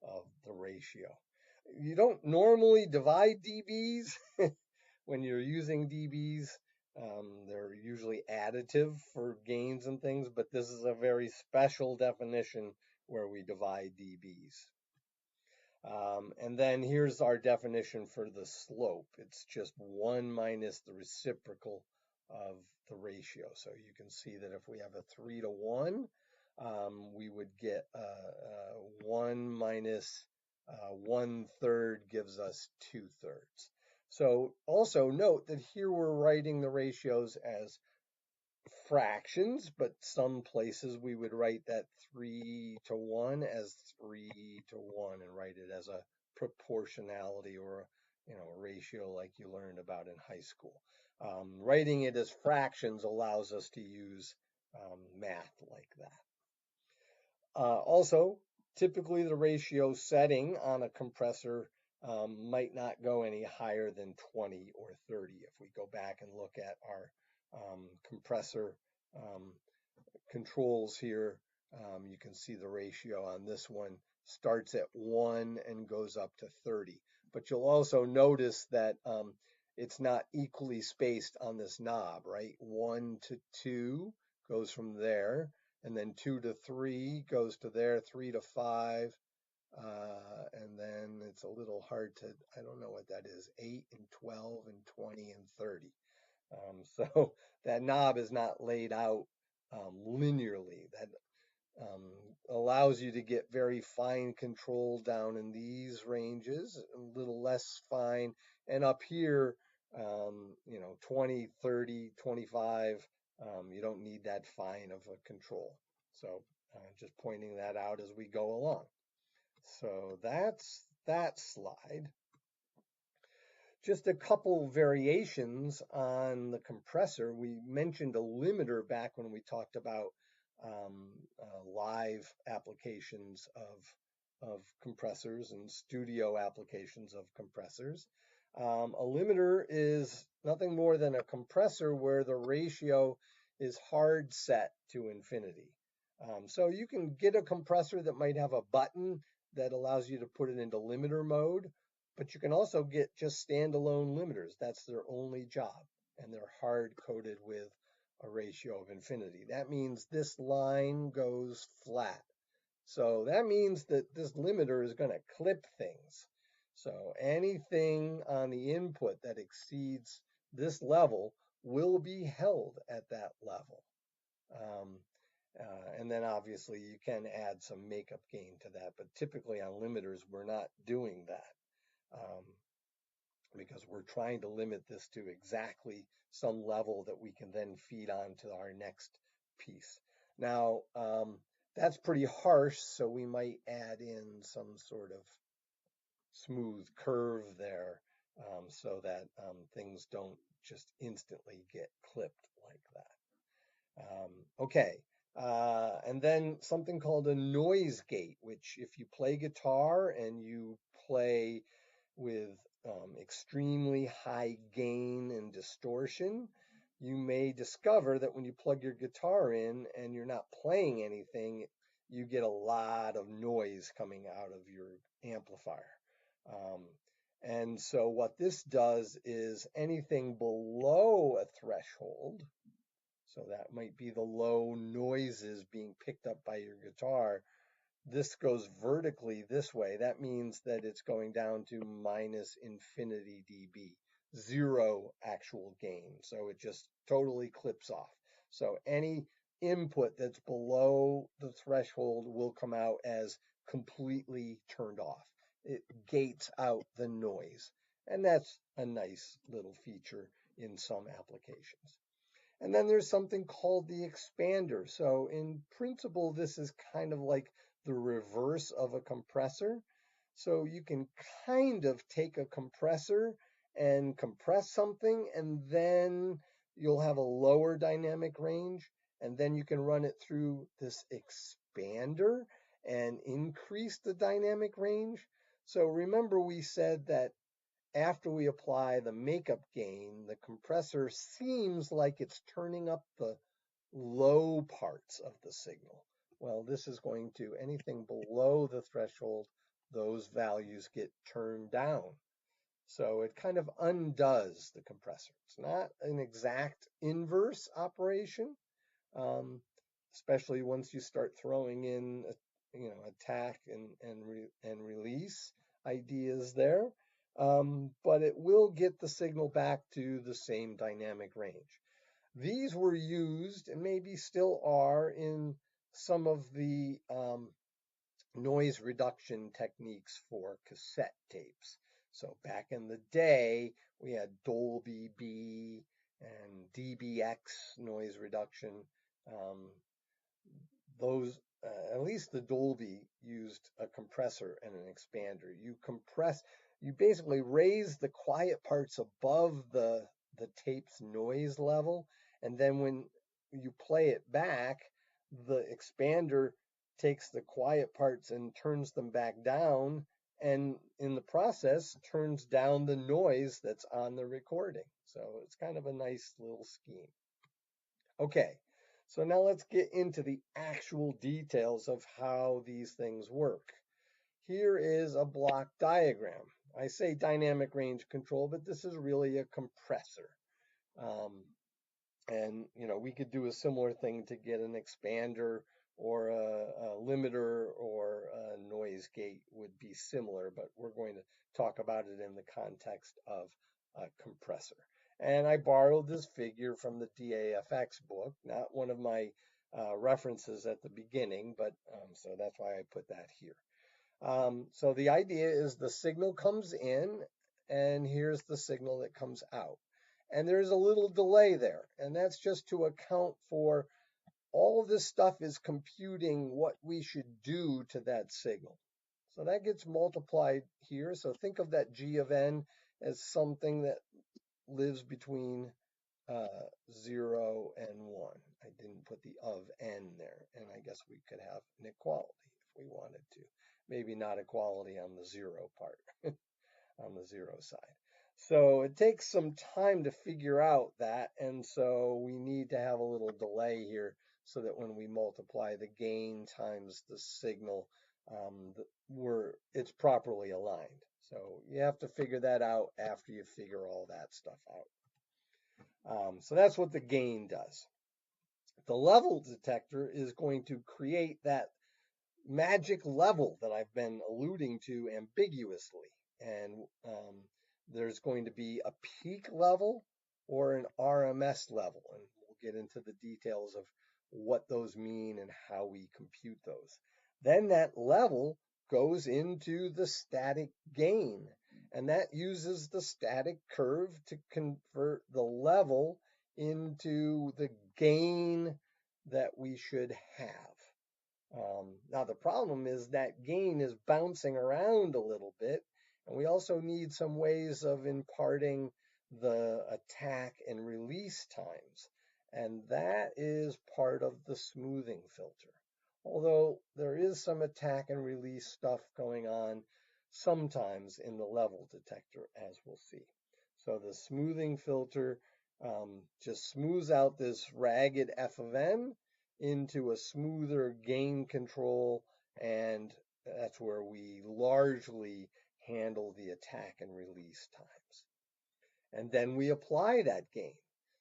of the ratio. You don't normally divide dBs when you're using dBs. They're usually additive for gains and things, but this is a very special definition where we divide dBs. And then here's our definition for the slope. It's just 1 minus the reciprocal of the ratio. So you can see that if we have a 3 to 1, we would get 1 minus 1/3 gives us 2/3. So also note that here we're writing the ratios as fractions, but some places we would write that 3 to 1 as 3 to 1 and write it as a proportionality or a ratio like you learned about in high school. Writing it as fractions allows us to use math like that. Also, typically the ratio setting on a compressor might not go any higher than 20 or 30. If we go back and look at our compressor um, controls here, you can see the ratio on this one starts at 1 and goes up to 30. But you'll also notice that it's not equally spaced on this knob, right? 1 to 2 goes from there, and then 2 to 3 goes to there, 3 to 5, and then it's a little hard to, I don't know what that is, 8 and 12 and 20 and 30. So that knob is not laid out linearly. That allows you to get very fine control down in these ranges, a little less fine, and up here, 20, 30, 25, you don't need that fine of a control. So just pointing that out as we go along. So that's that slide. Just a couple variations on the compressor. We mentioned a limiter back when we talked about live applications of compressors and studio applications of compressors. A limiter is nothing more than a compressor where the ratio is hard set to infinity. So you can get a compressor that might have a button that allows you to put it into limiter mode, but you can also get just standalone limiters. That's their only job, and they're hard coded with a ratio of infinity. That means this line goes flat. So that means that this limiter is going to clip things. So anything on the input that exceeds this level will be held at that level. Um, and then obviously you can add some makeup gain to that, but typically on limiters, we're not doing that. Because we're trying to limit this to exactly some level that we can then feed on to our next piece. Now, that's pretty harsh, so we might add in some sort of smooth curve there so that things don't just instantly get clipped like that. Okay, and then something called a noise gate, which if you play guitar and you play with extremely high gain and distortion, you may discover that when you plug your guitar in and you're not playing anything, you get a lot of noise coming out of your amplifier. And so what this does is anything below a threshold, so that might be the low noises being picked up by your guitar, this goes vertically this way. That means that it's going down to minus infinity dB, 0 actual gain. So it just totally clips off. So any input that's below the threshold will come out as completely turned off. It gates out the noise. And that's a nice little feature in some applications. And then there's something called the expander. So in principle, this is kind of like the reverse of a compressor. So you can kind of take a compressor and compress something, and then you'll have a lower dynamic range, and then you can run it through this expander and increase the dynamic range. So remember we said that after we apply the makeup gain, the compressor seems like it's turning up the low parts of the signal. Well, this is going to, anything below the threshold, those values get turned down. So it kind of undoes the compressor. It's not an exact inverse operation, especially once you start throwing in, attack and release ideas there. But it will get the signal back to the same dynamic range. These were used, and maybe still are, in some of the noise reduction techniques for cassette tapes. So back in the day, we had Dolby B and dBx noise reduction. Um, those, at least the Dolby used a compressor and an expander. You basically raise the quiet parts above the tape's noise level, and then when you play it back, the expander takes the quiet parts and turns them back down, and in the process turns down the noise that's on the recording. So it's kind of a nice little scheme. Okay, so now let's get into the actual details of how these things work. Here is a block diagram. I say dynamic range control, but this is really a compressor. Um, and we could do a similar thing to get an expander, or a limiter, or a noise gate would be similar, but we're going to talk about it in the context of a compressor. And I borrowed this figure from the DAFX book, not one of my references at the beginning, but so that's why I put that here. So the idea is the signal comes in, and here's the signal that comes out. And there's a little delay there, and that's just to account for all this stuff is computing what we should do to that signal. So that gets multiplied here. So think of that G of n as something that lives between 0 and 1. I didn't put the of n there, and I guess we could have an equality if we wanted to. Maybe not equality on the 0 part, on the 0 side. So it takes some time to figure out that, and so we need to have a little delay here so that when we multiply the gain times the signal, it's properly aligned. So you have to figure that out after you figure all that stuff out. So that's what the gain does. The level detector is going to create that magic level that I've been alluding to ambiguously. And there's going to be a peak level or an RMS level. And we'll get into the details of what those mean and how we compute those. Then that level goes into the static gain. And that uses the static curve to convert the level into the gain that we should have. Now, the problem is that gain is bouncing around a little bit, and we also need some ways of imparting the attack and release times, and that is part of the smoothing filter. Although there is some attack and release stuff going on sometimes in the level detector, as we'll see. So the smoothing filter just smooths out this ragged f of n into a smoother gain control, and that's where we largely handle the attack and release times. And then we apply that gain.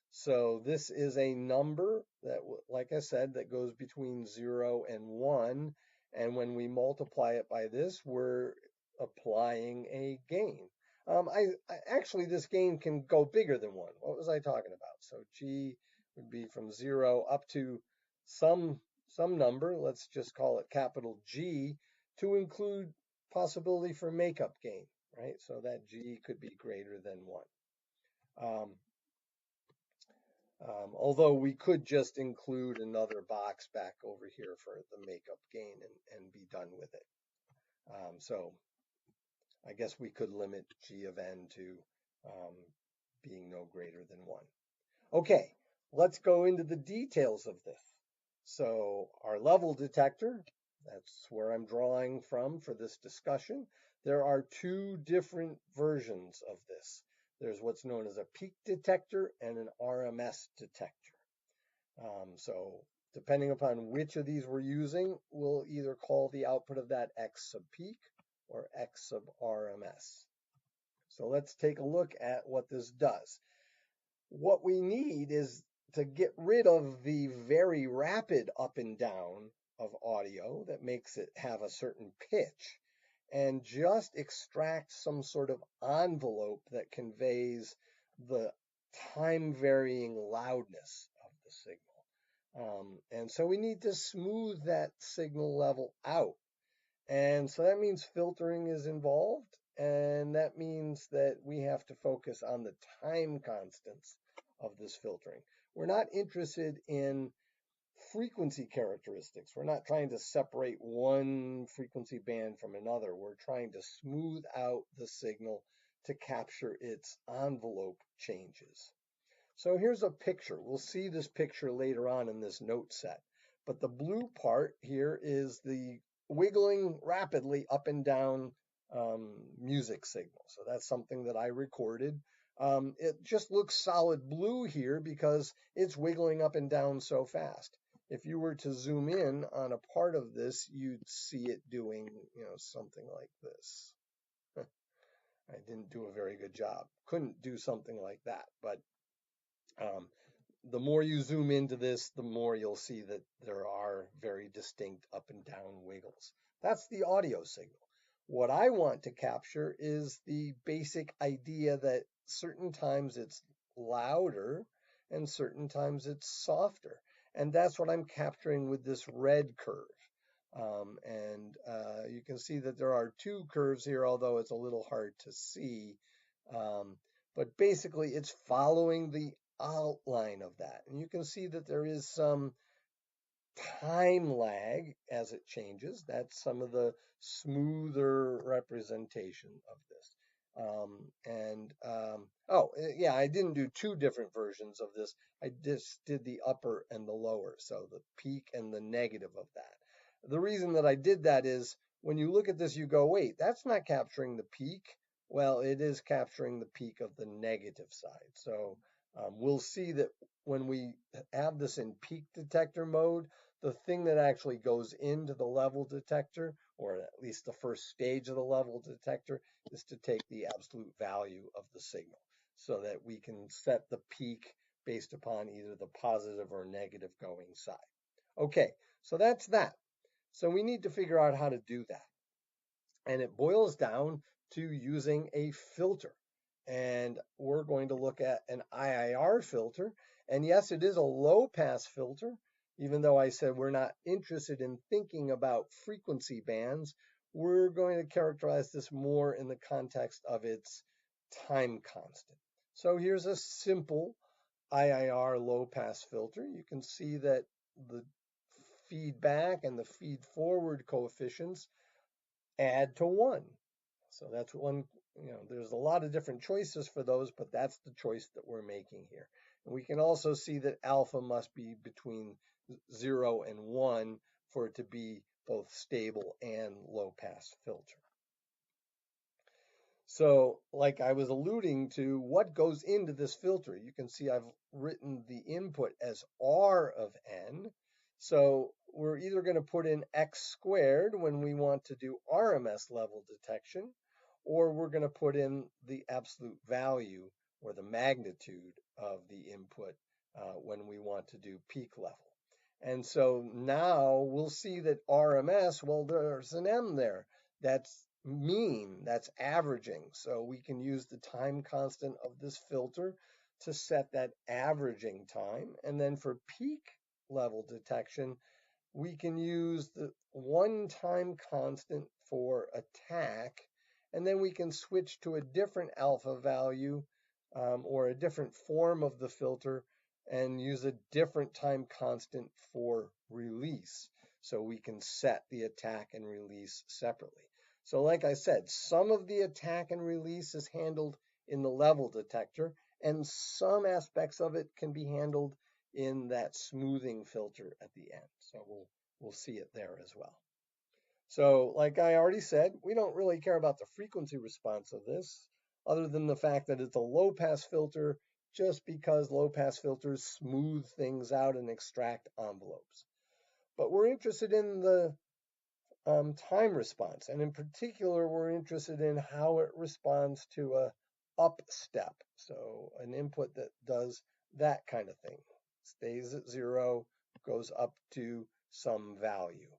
So this is a number that, like I said, that goes between 0 and 1. And when we multiply it by this, we're applying a gain. Actually, this gain can go bigger than 1. What was I talking about? So G would be from 0 up to some number, let's just call it capital G, to include possibility for makeup gain, right? So that G could be greater than 1. Although we could just include another box back over here for the makeup gain and be done with it. So I guess we could limit G of n to being no greater than 1. Okay, let's go into the details of this. So our level detector, that's where I'm drawing from for this discussion. There are two different versions of this. There's what's known as a peak detector and an RMS detector. So depending upon which of these we're using, we'll either call the output of that X sub peak or X sub RMS. So let's take a look at what this does. What we need is to get rid of the very rapid up and down of audio that makes it have a certain pitch, and just extract some sort of envelope that conveys the time varying loudness of the signal. And so we need to smooth that signal level out. And so that means filtering is involved, and that means that we have to focus on the time constants of this filtering. We're not interested in frequency characteristics. We're not trying to separate one frequency band from another. We're trying to smooth out the signal to capture its envelope changes. So here's a picture. We'll see this picture later on in this note set. But the blue part here is the wiggling rapidly up and down music signal. So that's something that I recorded. It just looks solid blue here because it's wiggling up and down so fast. If you were to zoom in on a part of this, you'd see it doing, something like this. I didn't do a very good job. Couldn't do something like that, but um, the more you zoom into this, the more you'll see that there are very distinct up and down wiggles. That's the audio signal. What I want to capture is the basic idea that certain times it's louder and certain times it's softer. And that's what I'm capturing with this red curve. You can see that there are two curves here, although it's a little hard to see. But basically, it's following the outline of that. And you can see that there is some time lag as it changes. That's some of the smoother representation of this. Yeah, I didn't do two different versions of this. I just did the upper and the lower, so the peak and the negative of that. The reason that I did that is when you look at this, you go, wait, that's not capturing the peak. Well, it is capturing the peak of the negative side. So we'll see that when we have this in peak detector mode, the thing that actually goes into the level detector, or at least the first stage of the level detector, is to take the absolute value of the signal so that we can set the peak based upon either the positive or negative going side. Okay, so that's that. So we need to figure out how to do that. And it boils down to using a filter. And we're going to look at an IIR filter. And yes, it is a low pass filter, even though I said we're not interested in thinking about frequency bands. We're going to characterize this more in the context of its time constant. So here's a simple IIR low pass filter. You can see that the feedback and the feed forward coefficients add to 1. So that's one, there's a lot of different choices for those, but that's the choice that we're making here. And we can also see that alpha must be between 0 and 1 for it to be both stable and low pass filter. So like I was alluding to, what goes into this filter? You can see I've written the input as R of n. So we're either going to put in x squared when we want to do RMS level detection, or we're going to put in the absolute value or the magnitude of the input when we want to do peak level. And so now we'll see that RMS, well, there's an M there. That's mean, that's averaging. So we can use the time constant of this filter to set that averaging time. And then for peak level detection, we can use the one time constant for attack, and then we can switch to a different alpha value or a different form of the filter and use a different time constant for release. So we can set the attack and release separately. So like I said, some of the attack and release is handled in the level detector, and some aspects of it can be handled in that smoothing filter at the end. So we'll see it there as well. So like I already said, we don't really care about the frequency response of this, other than the fact that it's a low pass filter, just because low pass filters smooth things out and extract envelopes. But we're interested in the time response, and in particular, we're interested in how it responds to a up step. So an input that does that kind of thing, stays at 0, goes up to some value.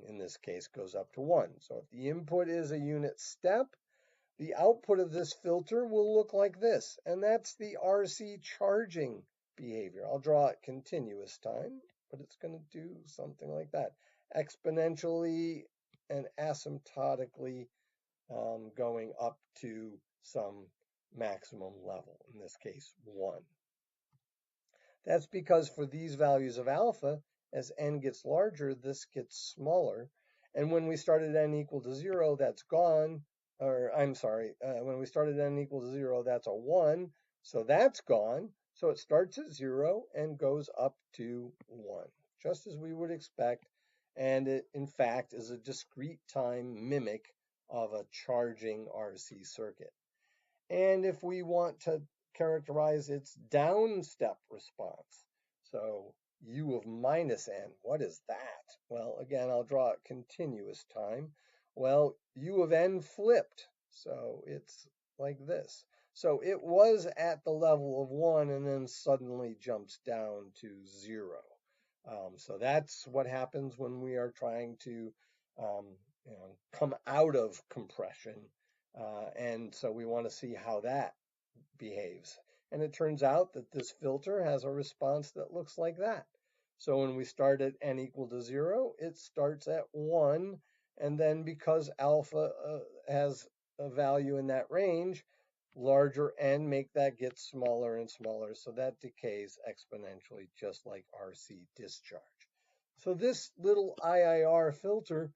In this case, goes up to 1. So if the input is a unit step, the output of this filter will look like this, and that's the RC charging behavior. I'll draw it continuous time, but it's going to do something like that, exponentially and asymptotically going up to some maximum level, in this case 1. That's because for these values of alpha, as n gets larger, this gets smaller. And when we start at n equal to 0, that's gone. Or I'm sorry, when we start at n equal to 0, that's a 1. So that's gone. So it starts at 0 and goes up to 1, just as we would expect. And it, in fact, is a discrete time mimic of a charging RC circuit. And if we want to characterize its down-step response, so u of minus n, what is that? Well, again, I'll draw it continuous time. Well, u of n flipped, so it's like this. So it was at the level of 1 and then suddenly jumps down to 0. So that's what happens when we are trying to come out of compression, and so we want to see how that behaves. And it turns out that this filter has a response that looks like that. So when we start at n equal to 0, it starts at 1, and then because alpha has a value in that range, larger n make that get smaller and smaller, so that decays exponentially, just like RC discharge. So this little IIR filter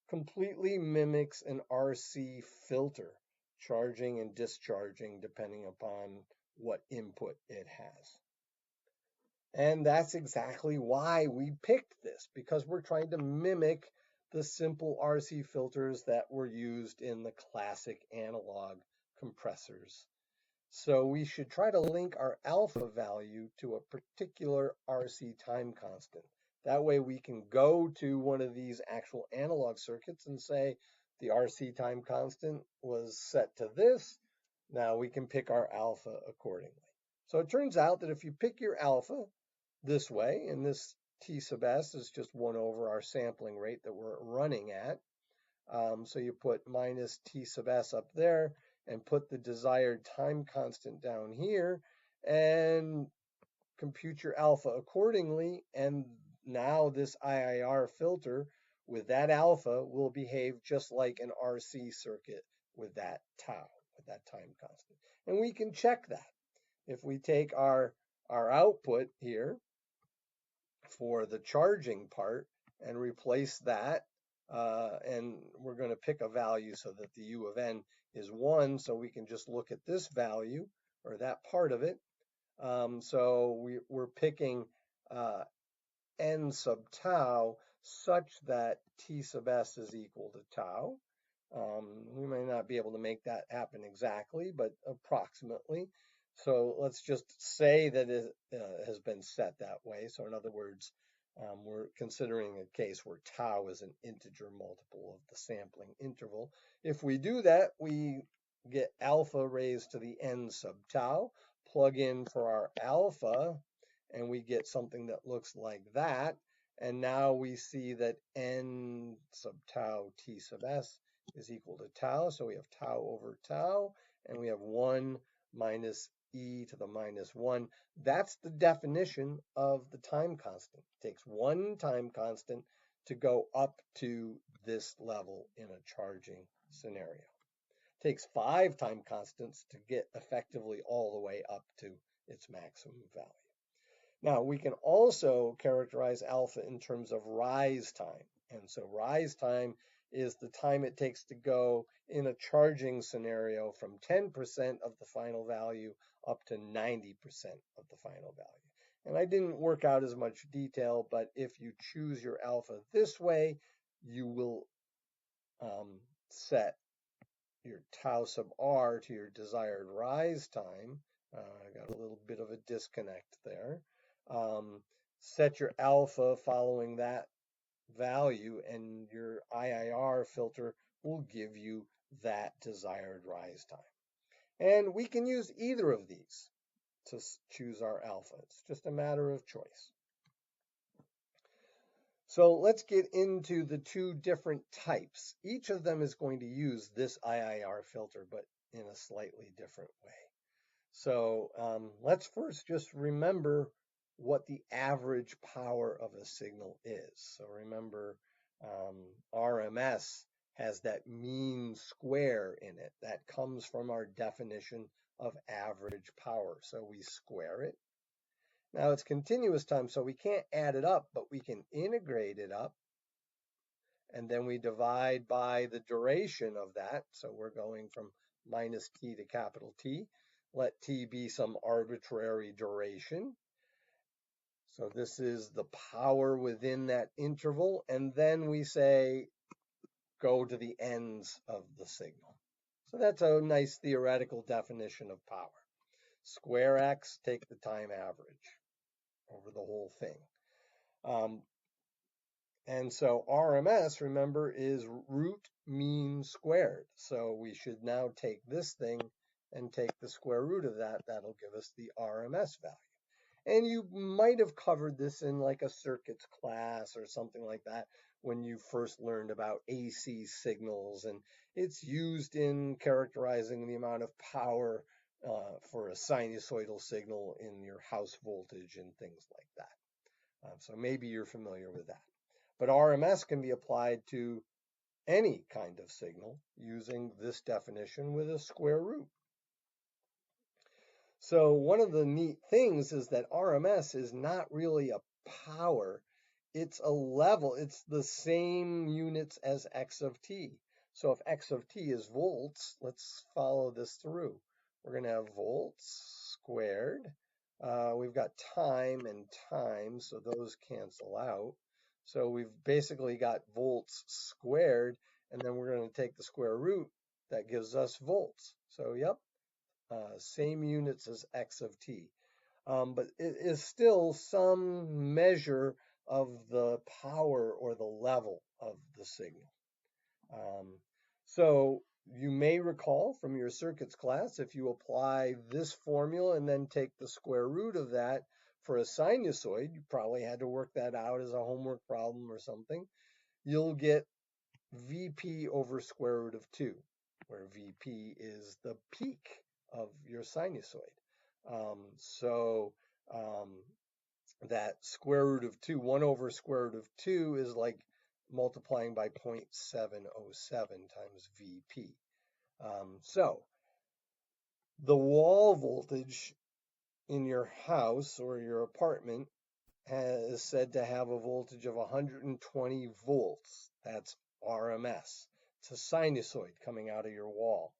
completely mimics an RC filter, charging and discharging depending upon what input it has. And that's exactly why we picked this, because we're trying to mimic the simple RC filters that were used in the classic analog compressors. So we should try to link our alpha value to a particular RC time constant. That way we can go to one of these actual analog circuits and say the RC time constant was set to this. Now we can pick our alpha accordingly. So it turns out that if you pick your alpha this way, and this T sub s is just 1 over our sampling rate that we're running at, so you put minus T sub s up there and put the desired time constant down here and compute your alpha accordingly. And now this IIR filter with that alpha will behave just like an RC circuit with that tau, with that time constant. And we can check that. If we take our output here for the charging part and replace that, and we're going to pick a value so that the u of n is 1, so we can just look at this value or that part of it. So we're picking n sub tau such that T sub s is equal to tau. We may not be able to make that happen exactly, but approximately. So let's just say that it has been set that way. So in other words, we're considering a case where tau is an integer multiple of the sampling interval. If we do that, we get alpha raised to the n sub tau, plug in for our alpha, and we get something that looks like that. And now we see that n sub tau T sub s is equal to tau. So we have tau over tau, and we have 1 minus e to the minus 1. That's the definition of the time constant. It takes one time constant to go up to this level in a charging scenario. It takes 5 time constants to get effectively all the way up to its maximum value. Now, we can also characterize alpha in terms of rise time. And so rise time is the time it takes to go in a charging scenario from 10% of the final value up to 90% of the final value. And I didn't work out as much detail, but if you choose your alpha this way, you will set your tau sub r to your desired rise time. I got a little bit of a disconnect there. Set your alpha following that value, and your IIR filter will give you that desired rise time. And we can use either of these to choose our alpha. It's just a matter of choice. So let's get into the two different types. Each of them is going to use this IIR filter, but in a slightly different way. So let's first just remember what the average power of a signal is. So remember, RMS has that mean square in it. That comes from our definition of average power. So we square it. Now it's continuous time, so we can't add it up, but we can integrate it up. And then we divide by the duration of that. So we're going from minus t to capital T. Let t be some arbitrary duration. So this is the power within that interval. And then we say, go to the ends of the signal. So that's a nice theoretical definition of power. Square x, take the time average over the whole thing. And so RMS, remember, is root mean squared. So we should now take this thing and take the square root of that. That'll give us the RMS value. And you might have covered this in like a circuits class or something like that when you first learned about AC signals. And it's used in characterizing the amount of power for a sinusoidal signal in your house voltage and things like that. So maybe you're familiar with that. But RMS can be applied to any kind of signal using this definition with a square root. So one of the neat things is that RMS is not really a power, it's a level. It's the same units as x of t. So if x of t is volts, let's follow this through. We're going to have volts squared. We've got time and time, so those cancel out. So we've basically got volts squared, and then we're going to take the square root. That gives us volts. So, yep, same units as x of t. But it is still some measure of the power or the level of the signal. So you may recall from your circuits class, if you apply this formula and then take the square root of that for a sinusoid, you probably had to work that out as a homework problem or something. You'll get Vp over square root of 2, where Vp is the peak of your sinusoid. That square root of 2, 1 over square root of 2 is like multiplying by 0.707 times Vp. So the wall voltage in your house or your apartment is said to have a voltage of 120 volts. That's RMS. It's a sinusoid coming out of your wall.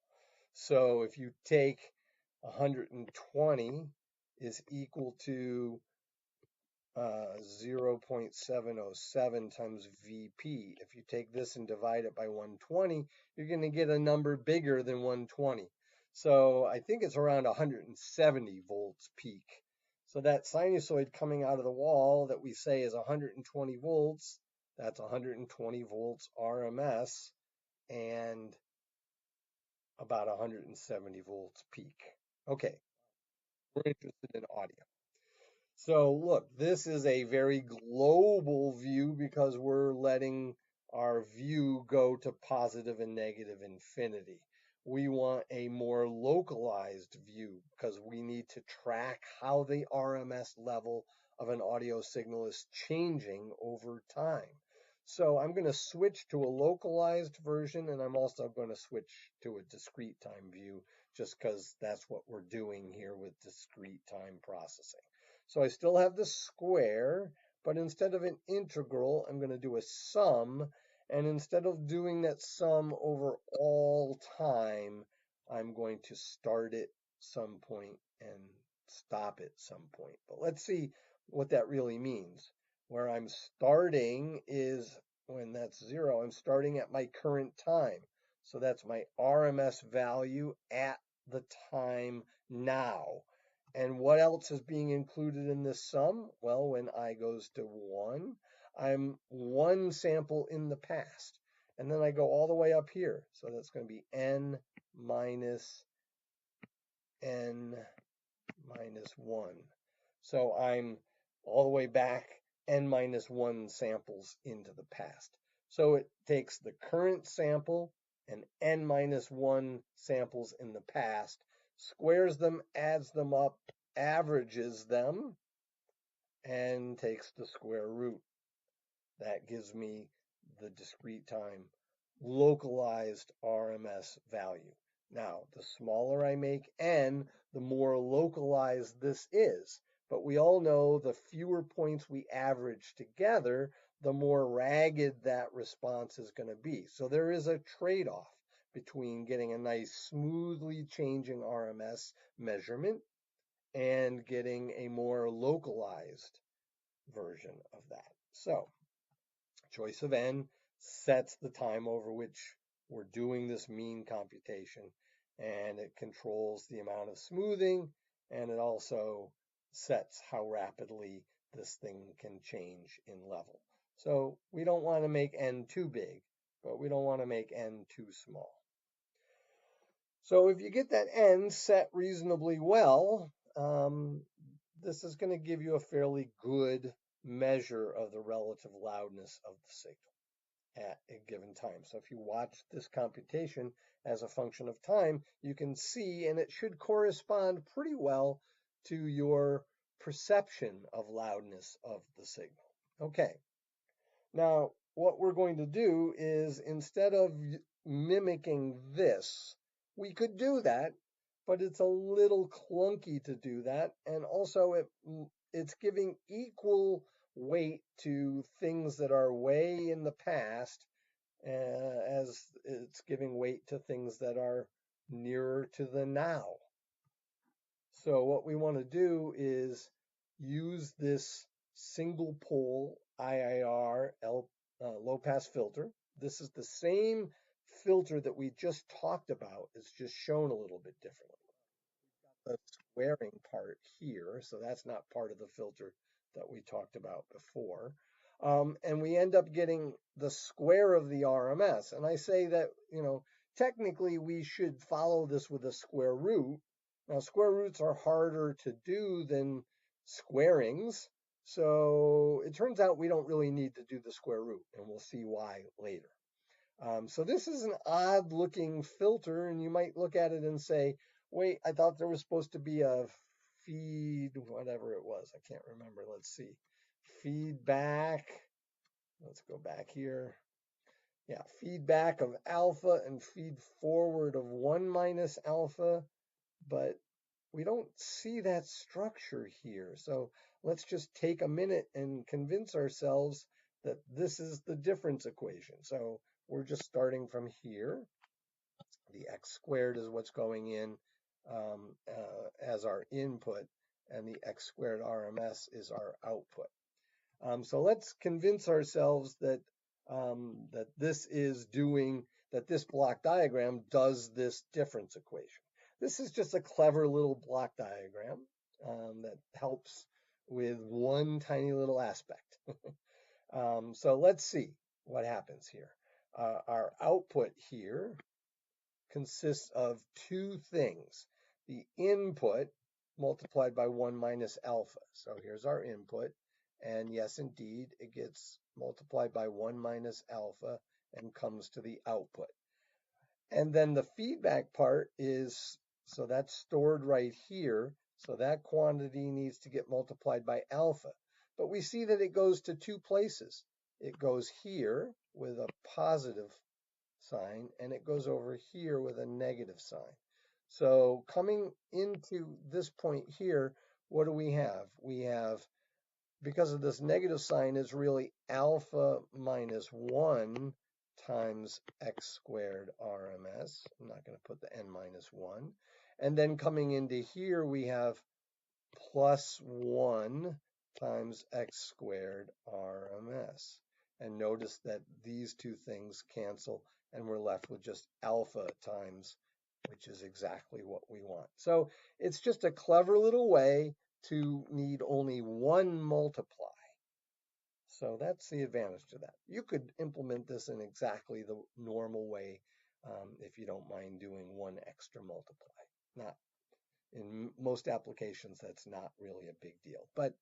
So if you take 120 is equal to 0.707 times Vp. If you take this and divide it by 120, you're going to get a number bigger than 120. So I think it's around 170 volts peak. So that sinusoid coming out of the wall that we say is 120 volts, that's 120 volts RMS and about 170 volts peak. Okay, we're interested in audio. So look, this is a very global view because we're letting our view go to positive and negative infinity. We want a more localized view because we need to track how the RMS level of an audio signal is changing over time. So I'm going to switch to a localized version, and I'm also going to switch to a discrete time view just because that's what we're doing here with discrete time processing. So I still have the square, but instead of an integral, I'm going to do a sum. And instead of doing that sum over all time, I'm going to start at some point and stop at some point. But let's see what that really means. Where I'm starting is when that's 0, I'm starting at my current time. So that's my RMS value at the time now. And what else is being included in this sum? Well, when I goes to 1, I'm 1 sample in the past. And then I go all the way up here. So that's going to be n minus 1. So I'm all the way back n minus 1 samples into the past. So it takes the current sample and n minus 1 samples in the past, squares them, adds them up, averages them, and takes the square root. That gives me the discrete time localized RMS value. Now, the smaller I make n, the more localized this is. but we all know the fewer points we average together, the more ragged that response is going to be. So there is a trade-off between getting a nice smoothly changing RMS measurement and getting a more localized version of that. So choice of n sets the time over which we're doing this mean computation, and it controls the amount of smoothing, and it also sets how rapidly this thing can change in level. So we don't want to make n too big, but we don't want to make n too small. So if you get that n set reasonably well, this is going to give you a fairly good measure of the relative loudness of the signal at a given time. So if you watch this computation as a function of time, you can see, and it should correspond pretty well to your perception of loudness of the signal. Okay, now what we're going to do is, instead of mimicking this, we could do that, but it's a little clunky to do that, and also it's giving equal weight to things that are way in the past as it's giving weight to things that are nearer to the now. So what we want to do is use this single pole IIR low pass filter. This is the same filter that we just talked about. It's just shown a little bit differently. The squaring part here, so that's not part of the filter that we talked about before. And we end up getting the square of the RMS. And I say that, technically we should follow this with a square root. Now, square roots are harder to do than squarings. So it turns out we don't really need to do the square root, and we'll see why later. So this is an odd looking filter, and you might look at it and say, wait, I thought there was supposed to be a feed, whatever it was. I can't remember. Let's see. Feedback. Let's go back here. Yeah, feedback of alpha and feed forward of 1 minus alpha, but we don't see that structure here. So let's just take a minute and convince ourselves that this is the difference equation. So we're just starting from here. The x squared is what's going in as our input, and the x squared RMS is our output. So let's convince ourselves that this block diagram does this difference equation. This is just a clever little block diagram that helps with one tiny little aspect. So let's see what happens here. Our output here consists of two things. The input multiplied by 1 minus alpha. So here's our input. And yes, indeed, it gets multiplied by 1 minus alpha and comes to the output. And then the feedback part is, so that's stored right here. So that quantity needs to get multiplied by alpha. But we see that it goes to two places. It goes here with a positive sign, and it goes over here with a negative sign. So coming into this point here, what do we have? We have, because of this negative sign, is really alpha minus 1 times x squared RMS. I'm not going to put the n minus 1. And then coming into here, we have plus 1 times x squared RMS. And notice that these two things cancel, and we're left with just alpha times, which is exactly what we want. So it's just a clever little way to need only one multiply. So that's the advantage to that. You could implement this in exactly the normal way if you don't mind doing one extra multiply. Not in most applications, that's not really a big deal. But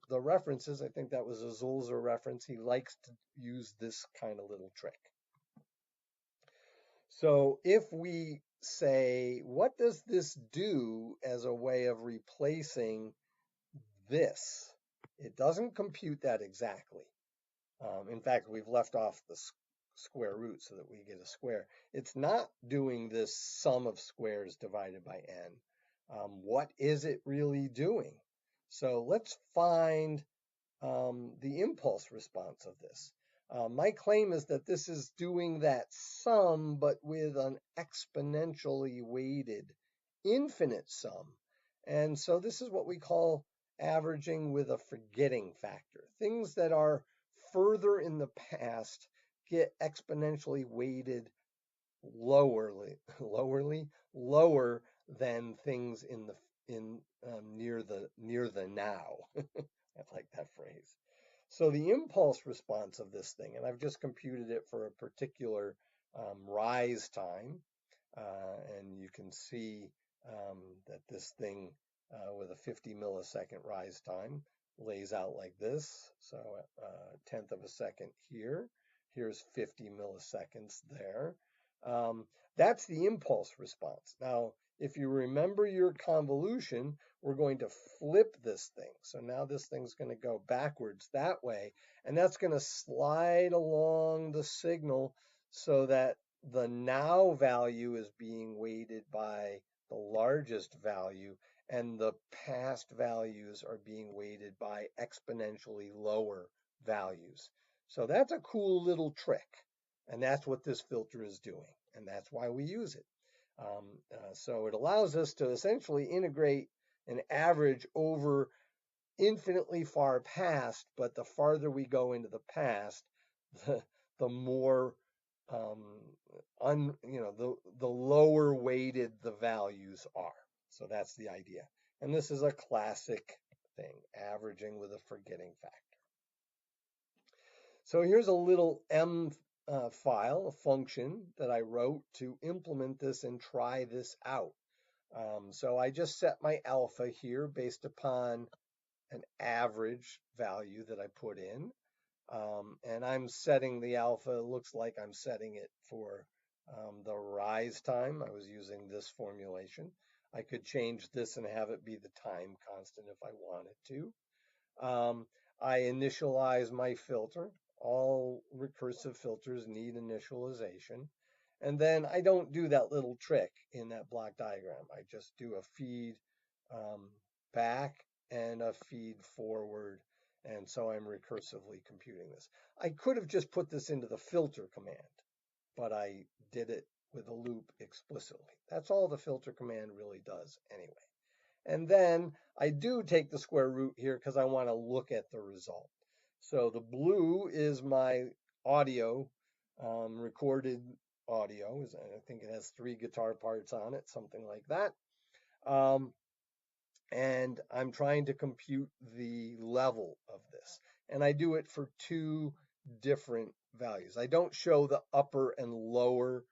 the references, I think that was a Zulzer reference. He likes to use this kind of little trick. So if we say, what does this do as a way of replacing this? It doesn't compute that exactly. In fact, we've left off the square root so that we get a square. It's not doing this sum of squares divided by n. What is it really doing? So let's find the impulse response of this. My claim is that this is doing that sum, but with an exponentially weighted infinite sum. And so this is what we call averaging with a forgetting factor. Things that are further in the past get exponentially weighted lower than things in near the now. I like that phrase. So the impulse response of this thing, and I've just computed it for a particular rise time, and you can see that this thing with a 50 millisecond rise time lays out like this. So a tenth of a second here. Here's 50 milliseconds there. That's the impulse response. Now, if you remember your convolution, we're going to flip this thing. So now this thing's going to go backwards that way, and that's going to slide along the signal so that the now value is being weighted by the largest value, and the past values are being weighted by exponentially lower values. So that's a cool little trick, and that's what this filter is doing, and that's why we use it. So it allows us to essentially integrate an average over infinitely far past, but the farther we go into the past, the more the lower weighted the values are. So that's the idea. And this is a classic thing, averaging with a forgetting factor. So here's a little M file, a function that I wrote to implement this and try this out. So I just set my alpha here based upon an average value that I put in. And I'm setting the alpha, it looks like I'm setting it for the rise time. I was using this formulation. I could change this and have it be the time constant if I wanted to. I initialize my filter. All recursive filters need initialization. And then I don't do that little trick in that block diagram. I just do a feed back and a feed forward. And so I'm recursively computing this. I could have just put this into the filter command, but I did it with a loop explicitly. That's all the filter command really does anyway. And then I do take the square root here because I want to look at the result. So the blue is my audio, recorded audio. I think it has 3 guitar parts on it, something like that. And I'm trying to compute the level of this. And I do it for 2 different values. I don't show the upper and lower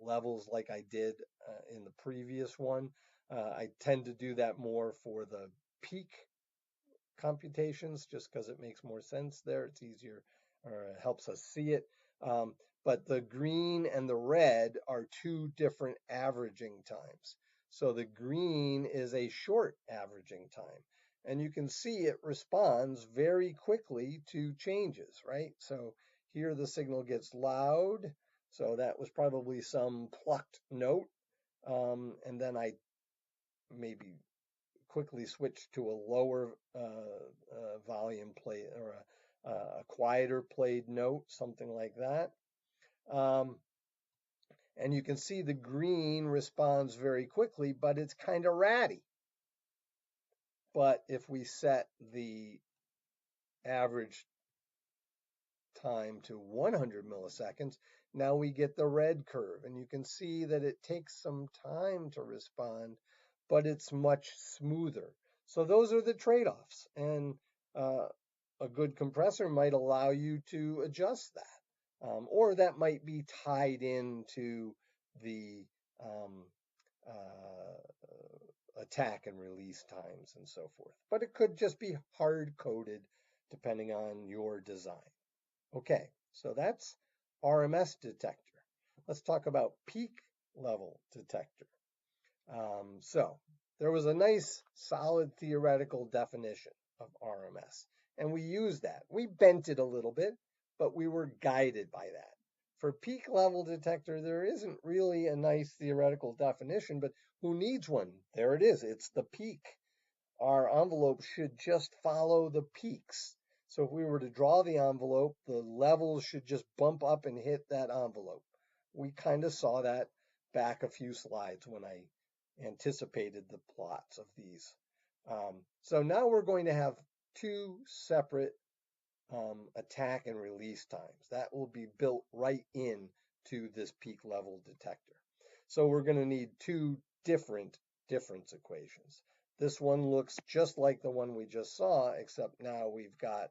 levels like I did in the previous one. I tend to do that more for the peak computations just because it makes more sense there. It's easier, or it helps us see it. But the green and the red are 2 different averaging times. So the green is a short averaging time. And you can see it responds very quickly to changes, right? So here the signal gets loud. So that was probably some plucked note. And then I maybe quickly switch to a lower volume play, or a quieter played note, something like that. And you can see the green responds very quickly, but it's kind of ratty. But if we set the average time to 100 milliseconds, now we get the red curve. And you can see that it takes some time to respond, but it's much smoother. So those are the trade-offs. And a good compressor might allow you to adjust that. Or that might be tied into the attack and release times and so forth. But it could just be hard-coded depending on your design. Okay, so that's RMS detector. Let's talk about peak level detector. So there was a nice solid theoretical definition of RMS, and we used that. We bent it a little bit, but we were guided by that. For peak level detector, there isn't really a nice theoretical definition, but who needs one? There it is. It's the peak. Our envelope should just follow the peaks. So if we were to draw the envelope, the levels should just bump up and hit that envelope. We kind of saw that back a few slides when I anticipated the plots of these. So now we're going to have two separate attack and release times. That will be built right in to this peak level detector. So we're going to need two different difference equations. This one looks just like the one we just saw, except now we've got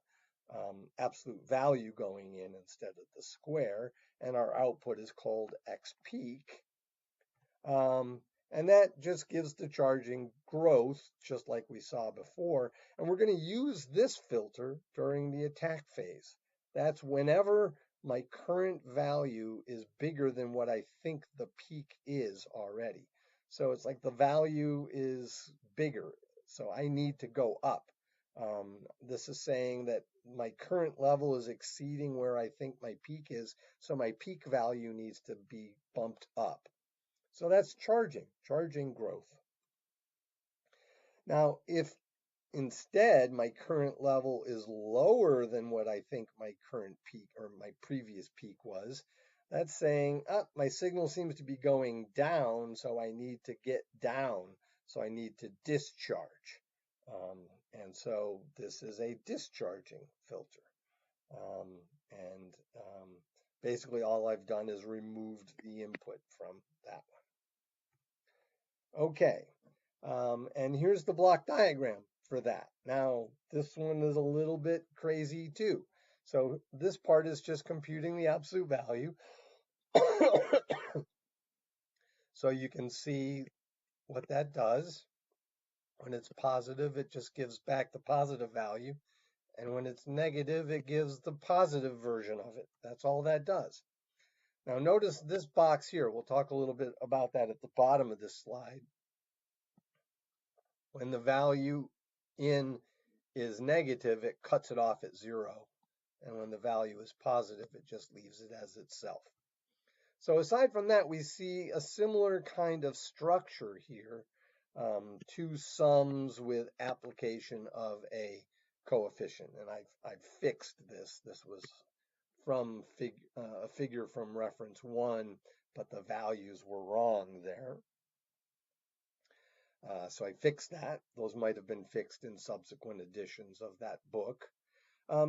absolute value going in instead of the square, and our output is called x peak. And that just gives the charging growth, just like we saw before. And we're going to use this filter during the attack phase. That's whenever my current value is bigger than what I think the peak is already. So it's like the value is bigger, so I need to go up. This is saying that my current level is exceeding where I think my peak is, so my peak value needs to be bumped up. So that's charging growth. Now, if instead my current level is lower than what I think my current peak or my previous peak was, that's saying, my signal seems to be going down, so I need to get down. So I need to discharge. And so this is a discharging filter. Basically all I've done is removed the input from that one. Okay, and here's the block diagram for that. Now, this one is a little bit crazy too. So this part is just computing the absolute value. So you can see what that does. When it's positive, it just gives back the positive value. And when it's negative, it gives the positive version of it. That's all that does. Now notice this box here. We'll talk a little bit about that at the bottom of this slide. When the value in is negative, it cuts it off at 0. And when the value is positive, it just leaves it as itself. So aside from that, we see a similar kind of structure here. Two sums with application of a coefficient. And I've fixed this. This was from a figure from reference 1, but the values were wrong there. So I fixed that. Those might have been fixed in subsequent editions of that book.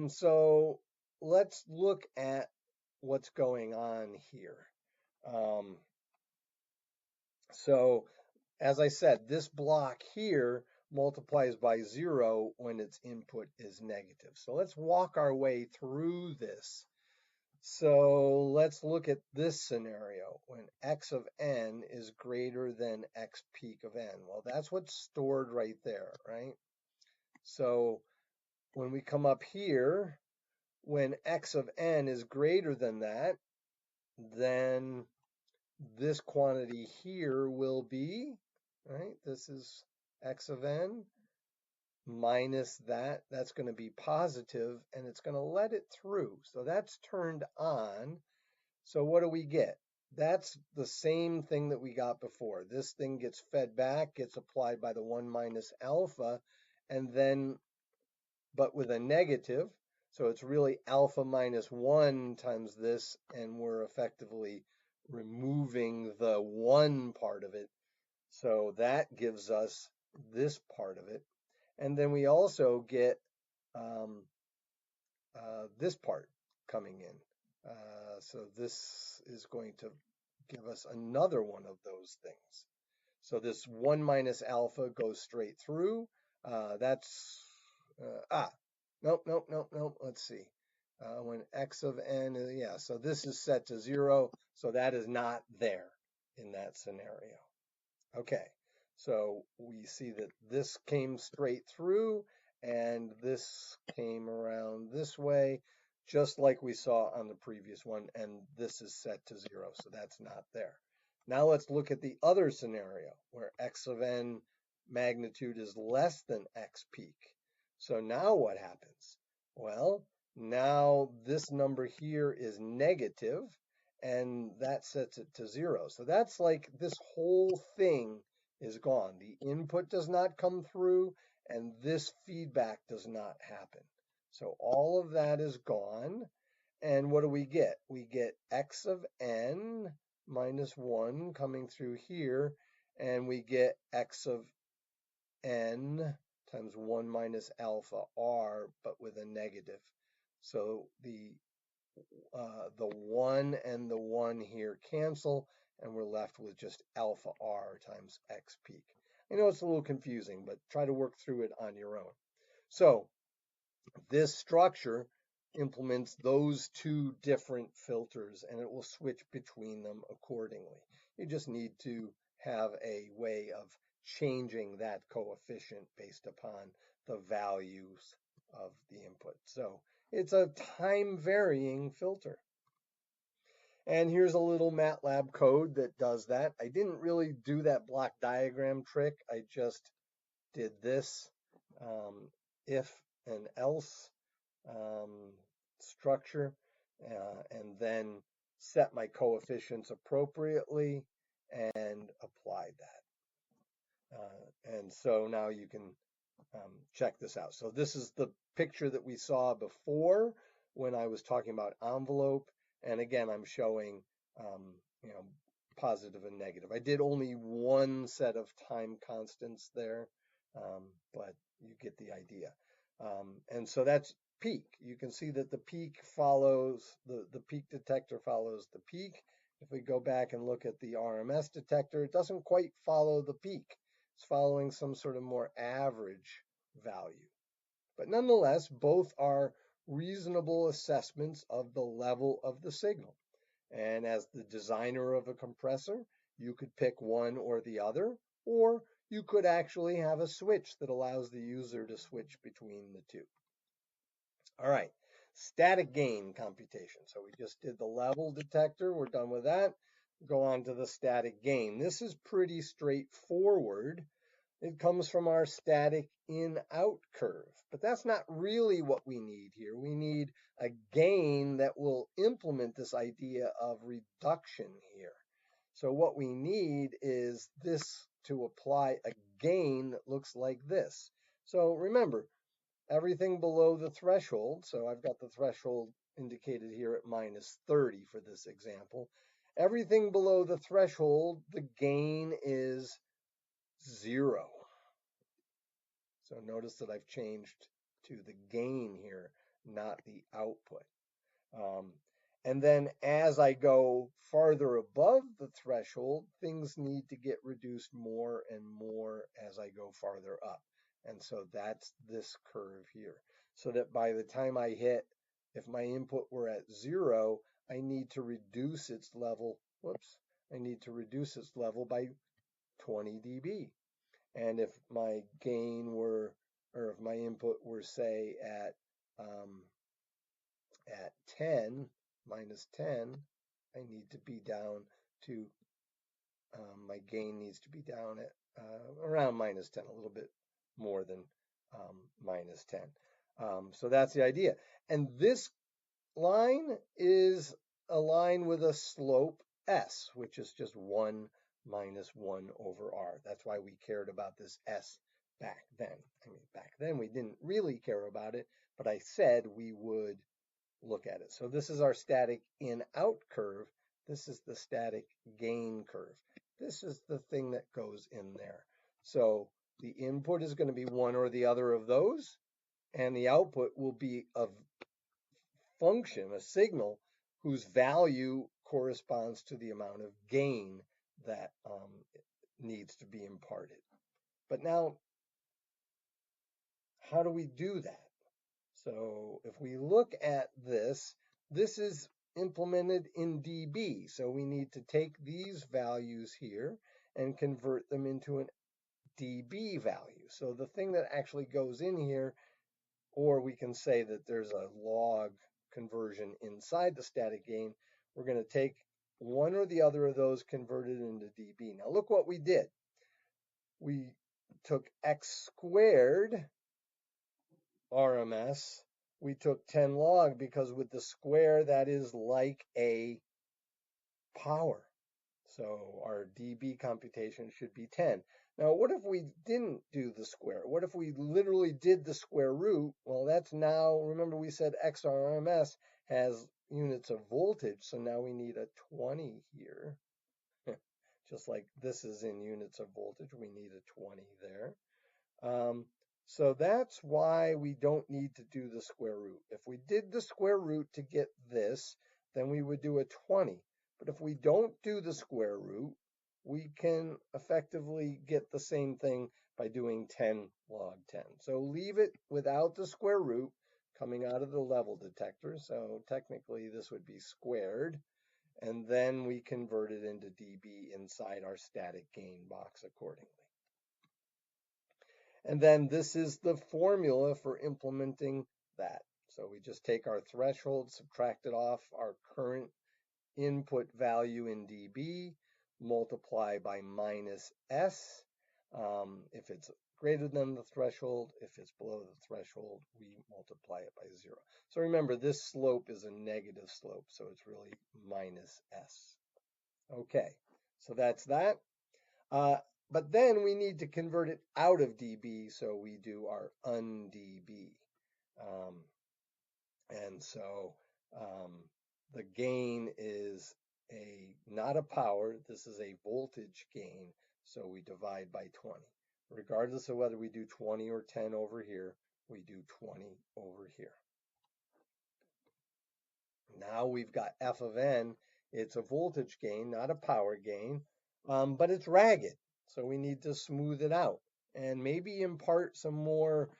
So let's look at what's going on here. So as I said, this block here multiplies by 0 when its input is negative. So let's walk our way through this. So let's look at this scenario when x of n is greater than x peak of n. Well, that's what's stored right there, right? So when we come up here, when x of n is greater than that, then this quantity here will be, right? This is x of n minus that. That's going to be positive, and it's going to let it through. So that's turned on. So what do we get? That's the same thing that we got before. This thing gets fed back, gets applied by the 1 minus alpha, and then, but with a negative. So it's really alpha minus 1 times this, and we're effectively removing the 1 part of it. So that gives us this part of it. And then we also get this part coming in. So this is going to give us another one of those things. So this 1 minus alpha goes straight through. Nope. Let's see. When x of n, so this is set to 0. So that is not there in that scenario. Okay, so we see that this came straight through and this came around this way, just like we saw on the previous one, and this is set to 0, so that's not there. Now let's look at the other scenario where x of n magnitude is less than x peak. So now what happens? Well, now this number here is negative, and that sets it to 0. So that's like this whole thing is gone. The input does not come through, and this feedback does not happen. So all of that is gone. And what do we get? We get x of n minus 1 coming through here, and we get x of n times 1 minus alpha r, but with a negative. So the 1 and the 1 here cancel, and we're left with just alpha r times x peak. I know it's a little confusing, but try to work through it on your own. So this structure implements those two different filters, and it will switch between them accordingly. You just need to have a way of changing that coefficient based upon the values of the input. So it's a time varying filter. And here's a little MATLAB code that does that. I didn't really do that block diagram trick. I just did this if and else structure, and then set my coefficients appropriately and applied that. And so now you can check this out. So this is the picture that we saw before when I was talking about envelope. And again, I'm showing, you know, positive and negative. I did only one set of time constants there, but you get the idea. And so that's peak. You can see that the peak follows, the peak detector follows the peak. If we go back and look at the RMS detector, it doesn't quite follow the peak. It's following some sort of more average value. But nonetheless, both are reasonable assessments of the level of the signal. And as the designer of a compressor, you could pick one or the other, or you could actually have a switch that allows the user to switch between the two. All right, static gain computation. So we just did the level detector. We're done with that. Go on to the static gain. This is pretty straightforward. It comes from our static in-out curve, but that's not really what we need here. We need a gain that will implement this idea of reduction here. So what we need is this to apply a gain that looks like this. So remember, everything below the threshold, so I've got the threshold indicated here at minus 30 for this example. Everything below the threshold, the gain is 0. So notice that I've changed to the gain here, not the output. And then as I go farther above the threshold, things need to get reduced more and more as I go farther up. And so that's this curve here. So that by the time I hit, if my input were at 0, I need to reduce its level, I need to reduce its level by 20 dB. And if my gain were, or if my input were, say, at 10, minus 10, I need to be down to, my gain needs to be down at around minus 10, a little bit more than minus 10. So that's the idea. And this line is a line with a slope S, which is just 1 minus 1 over R. That's why we cared about this S back then. I mean, back then we didn't really care about it, but I said we would look at it. So this is our static in-out curve. This is the static gain curve. This is the thing that goes in there. So the input is going to be one or the other of those, and the output will be a function, a signal, whose value corresponds to the amount of gain that needs to be imparted. But now, how do we do that? So if we look at this, this is implemented in dB. So we need to take these values here and convert them into an dB value. So the thing that actually goes in here, or we can say that there's a log conversion inside the static gain, we're going to take one or the other of those converted into dB. Now look what we did. We took x squared RMS, we took 10 log because with the square that is like a power. So our dB computation should be 10. Now, what if we didn't do the square? What if we literally did the square root? Well, that's now, remember we said XRMS has units of voltage, so now we need a 20 here. Just like this is in units of voltage, we need a 20 there. So that's why we don't need to do the square root. If we did the square root to get this, then we would do a 20. But if we don't do the square root, we can effectively get the same thing by doing 10 log 10. So leave it without the square root coming out of the level detector. So technically this would be squared. And then we convert it into dB inside our static gain box accordingly. And then this is the formula for implementing that. So we just take our threshold, subtract it off our current input value in dB, multiply by minus S. If it's greater than the threshold, if it's below the threshold, we multiply it by 0. So remember, this slope is a negative slope, so it's really minus S. Okay, so that's that. But then we need to convert it out of dB, so we do our undB. And so the gain is not a power, this is a voltage gain, so we divide by 20. Regardless of whether we do 20 or 10 over here, we do 20 over here. Now we've got F of n. It's a voltage gain, not a power gain, but it's ragged. So we need to smooth it out and maybe impart some more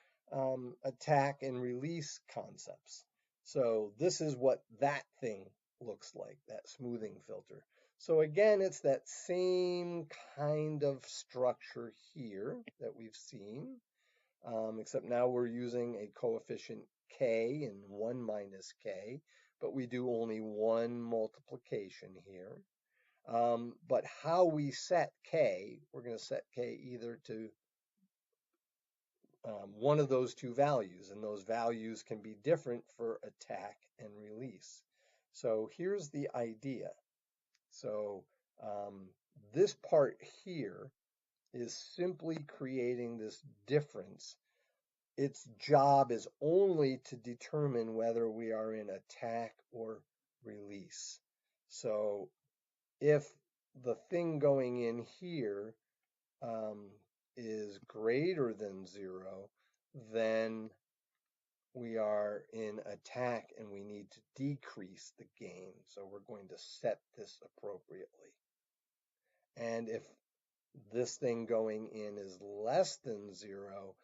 attack and release concepts. So this is what that thing looks like, that smoothing filter. So again, it's that same kind of structure here that we've seen, except now we're using a coefficient k and 1 minus k, but we do only one multiplication here. But how we set k, we're going to set k either to one of those two values, and those values can be different for attack and release. So here's the idea. So this part here is simply creating this difference. Its job is only to determine whether we are in attack or release. So if the thing going in here is greater than 0, then we are in attack and we need to decrease the gain. So we're going to set this appropriately. And if this thing going in is less than 0,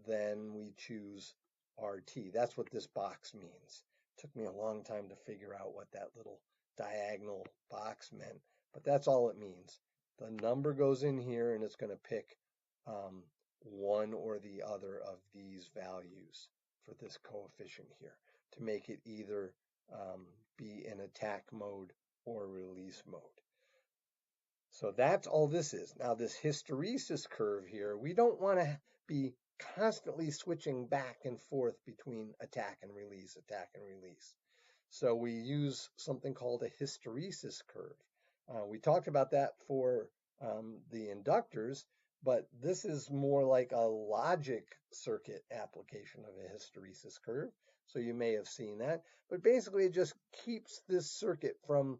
then we choose RT. That's what this box means. It took me a long time to figure out what that little diagonal box meant, but that's all it means. The number goes in here and it's going to pick one or the other of these values for this coefficient here to make it either be in attack mode or release mode. So that's all this is. Now this hysteresis curve here, we don't want to be constantly switching back and forth between attack and release, attack and release. So we use something called a hysteresis curve. We talked about that for the inductors, but this is more like a logic circuit application of a hysteresis curve. So you may have seen that. But basically it just keeps this circuit from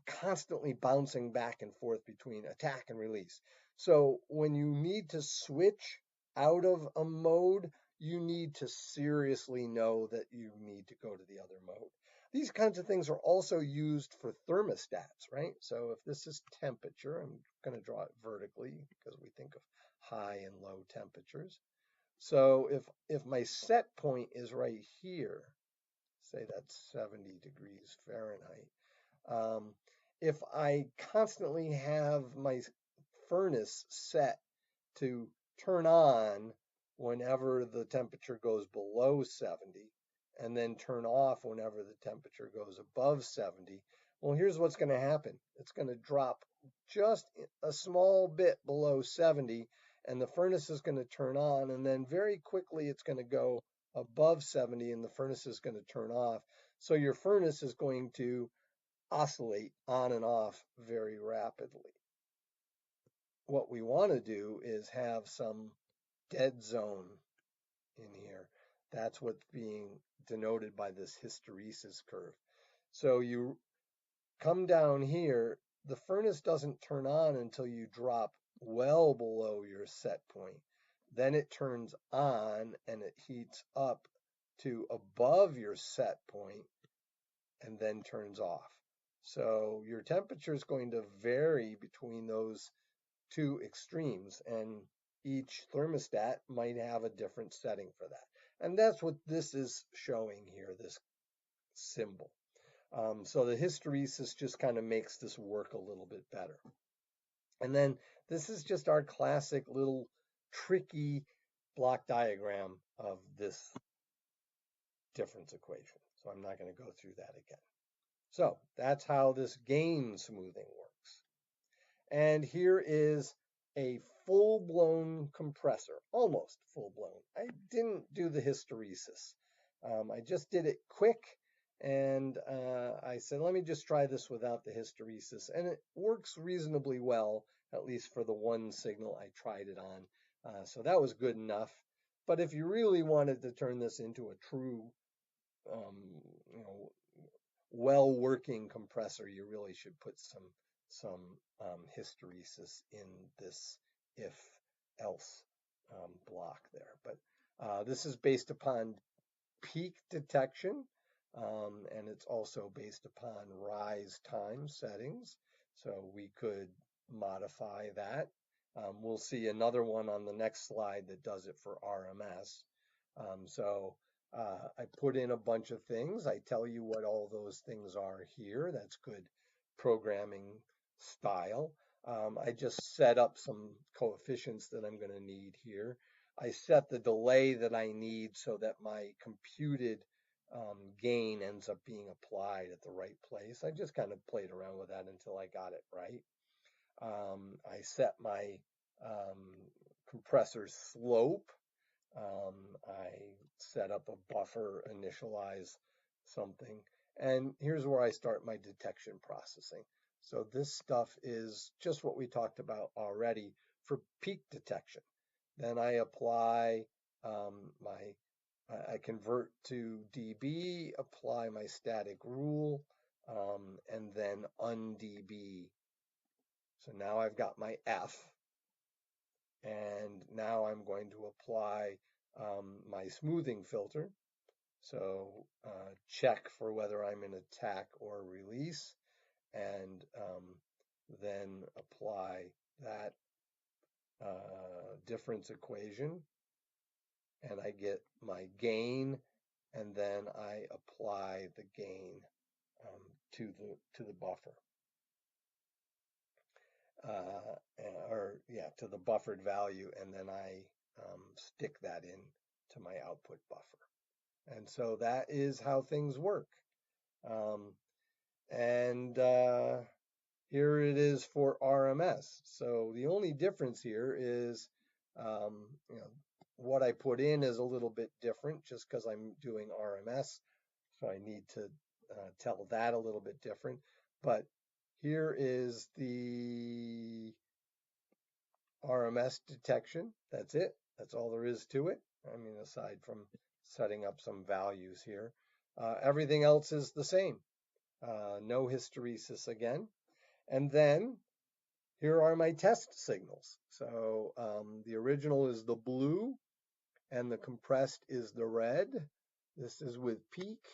constantly bouncing back and forth between attack and release. So when you need to switch out of a mode, you need to seriously know that you need to go to the other mode. These kinds of things are also used for thermostats, right? So if this is temperature, I'm going to draw it vertically because we think of high and low temperatures. So if my set point is right here, say that's 70 degrees Fahrenheit, if I constantly have my furnace set to turn on whenever the temperature goes below 70 and then turn off whenever the temperature goes above 70, well, here's what's going to happen. It's going to drop just a small bit below 70 and the furnace is going to turn on, and then very quickly it's going to go above 70 and the furnace is going to turn off. So your furnace is going to oscillate on and off very rapidly. What we want to do is have some dead zone in here. That's what's being denoted by this hysteresis curve. So you come down here, the furnace doesn't turn on until you drop well below your set point. Then it turns on and it heats up to above your set point and then turns off. So your temperature is going to vary between those two extremes, and each thermostat might have a different setting for that. And that's what this is showing here, this symbol. So the hysteresis just kind of makes this work a little bit better. And then this is just our classic little tricky block diagram of this difference equation. So I'm not going to go through that again. So that's how this gain smoothing works. And here is a full-blown compressor, almost full-blown. I didn't do the hysteresis. I just did it quick, and I said, let me just try this without the hysteresis. And it works reasonably well, at least for the one signal I tried it on. So that was good enough. But if you really wanted to turn this into a true, you know, well-working compressor, you really should put some hysteresis in this if-else block there. But this is based upon peak detection, and it's also based upon rise time settings. So we could modify that. We'll see another one on the next slide that does it for RMS. I put in a bunch of things. I tell you what all those things are here. That's good programming style. I just set up some coefficients that I'm going to need here. I set the delay that I need so that my computed gain ends up being applied at the right place. I just kind of played around with that until I got it right. I set my compressor slope. I set up a buffer, initialize something, and here's where I start my detection processing. So this stuff is just what we talked about already for peak detection. Then I apply I convert to dB, apply my static rule, and then undB. So now I've got my F, and now I'm going to apply my smoothing filter. So check for whether I'm in attack or release, and then apply that difference equation, and I get my gain, and then I apply the gain to the buffer, to the buffered value, and then I stick that in to my output buffer. And so that is how things work. Here it is for RMS. So the only difference here is, what I put in is a little bit different just because I'm doing RMS. So I need to tell that a little bit different. But here is the RMS detection. That's it. That's all there is to it. I mean, aside from setting up some values here. Everything else is the same. No hysteresis again. And then here are my test signals. So the original is the blue, and the compressed is the red. This is with peak,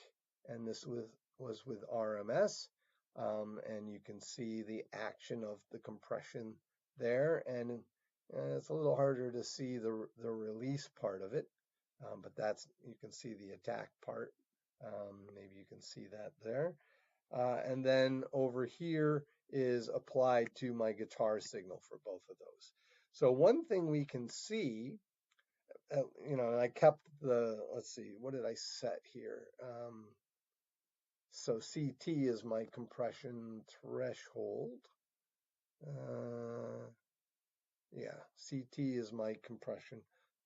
and this was with RMS. And you can see the action of the compression there, and it's a little harder to see the release part of it, but you can see the attack part. Maybe you can see that there. And then over here is applied to my guitar signal for both of those. So one thing we can see, and I kept let's see, what did I set here? So CT is my compression threshold. CT is my compression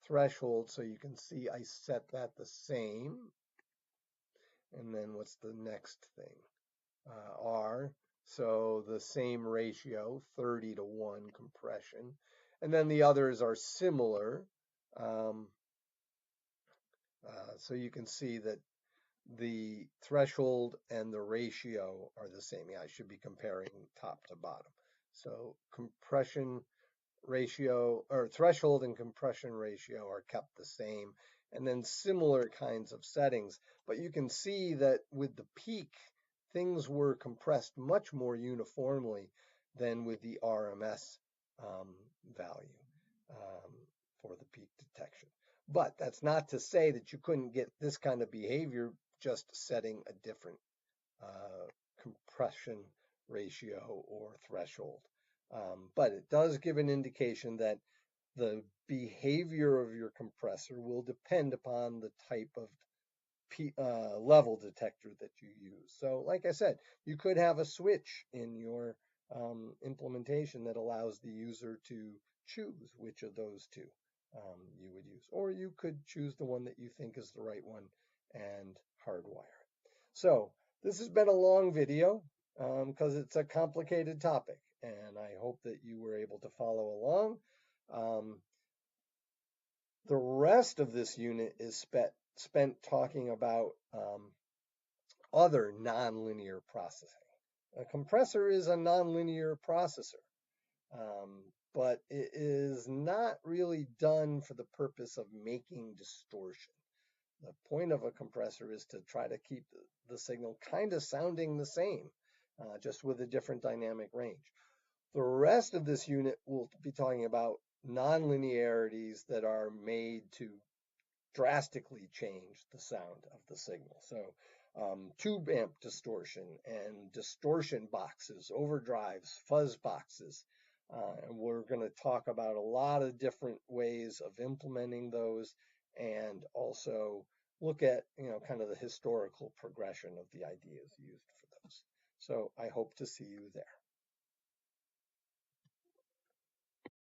threshold. So you can see I set that the same. And then what's the next thing? are. So the same ratio, 30:1 compression. And then the others are similar. Um, so you can see that the threshold and the ratio are the same. Yeah, I should be comparing top to bottom. So compression ratio or threshold and compression ratio are kept the same, and then similar kinds of settings. But you can see that with the peak, things were compressed much more uniformly than with the RMS um, value um, for the peak detection. But that's not to say that you couldn't get this kind of behavior just setting a different uh, compression ratio or threshold. But it does give an indication that the behavior of your compressor will depend upon the type of level detector that you use. So, like I said, you could have a switch in your implementation that allows the user to choose which of those two you would use, or you could choose the one that you think is the right one and hardwire it. So, this has been a long video because it's a complicated topic, and I hope that you were able to follow along. Um, the rest of this unit is spent talking about other nonlinear processing. A compressor is a nonlinear processor, but it is not really done for the purpose of making distortion. The point of a compressor is to try to keep the signal kind of sounding the same, just with a different dynamic range. The rest of this unit will be talking about nonlinearities that are made to drastically change the sound of the signal. So tube amp distortion and distortion boxes, overdrives, fuzz boxes. And we're going to talk about a lot of different ways of implementing those and also look at, kind of the historical progression of the ideas used for those. So I hope to see you there.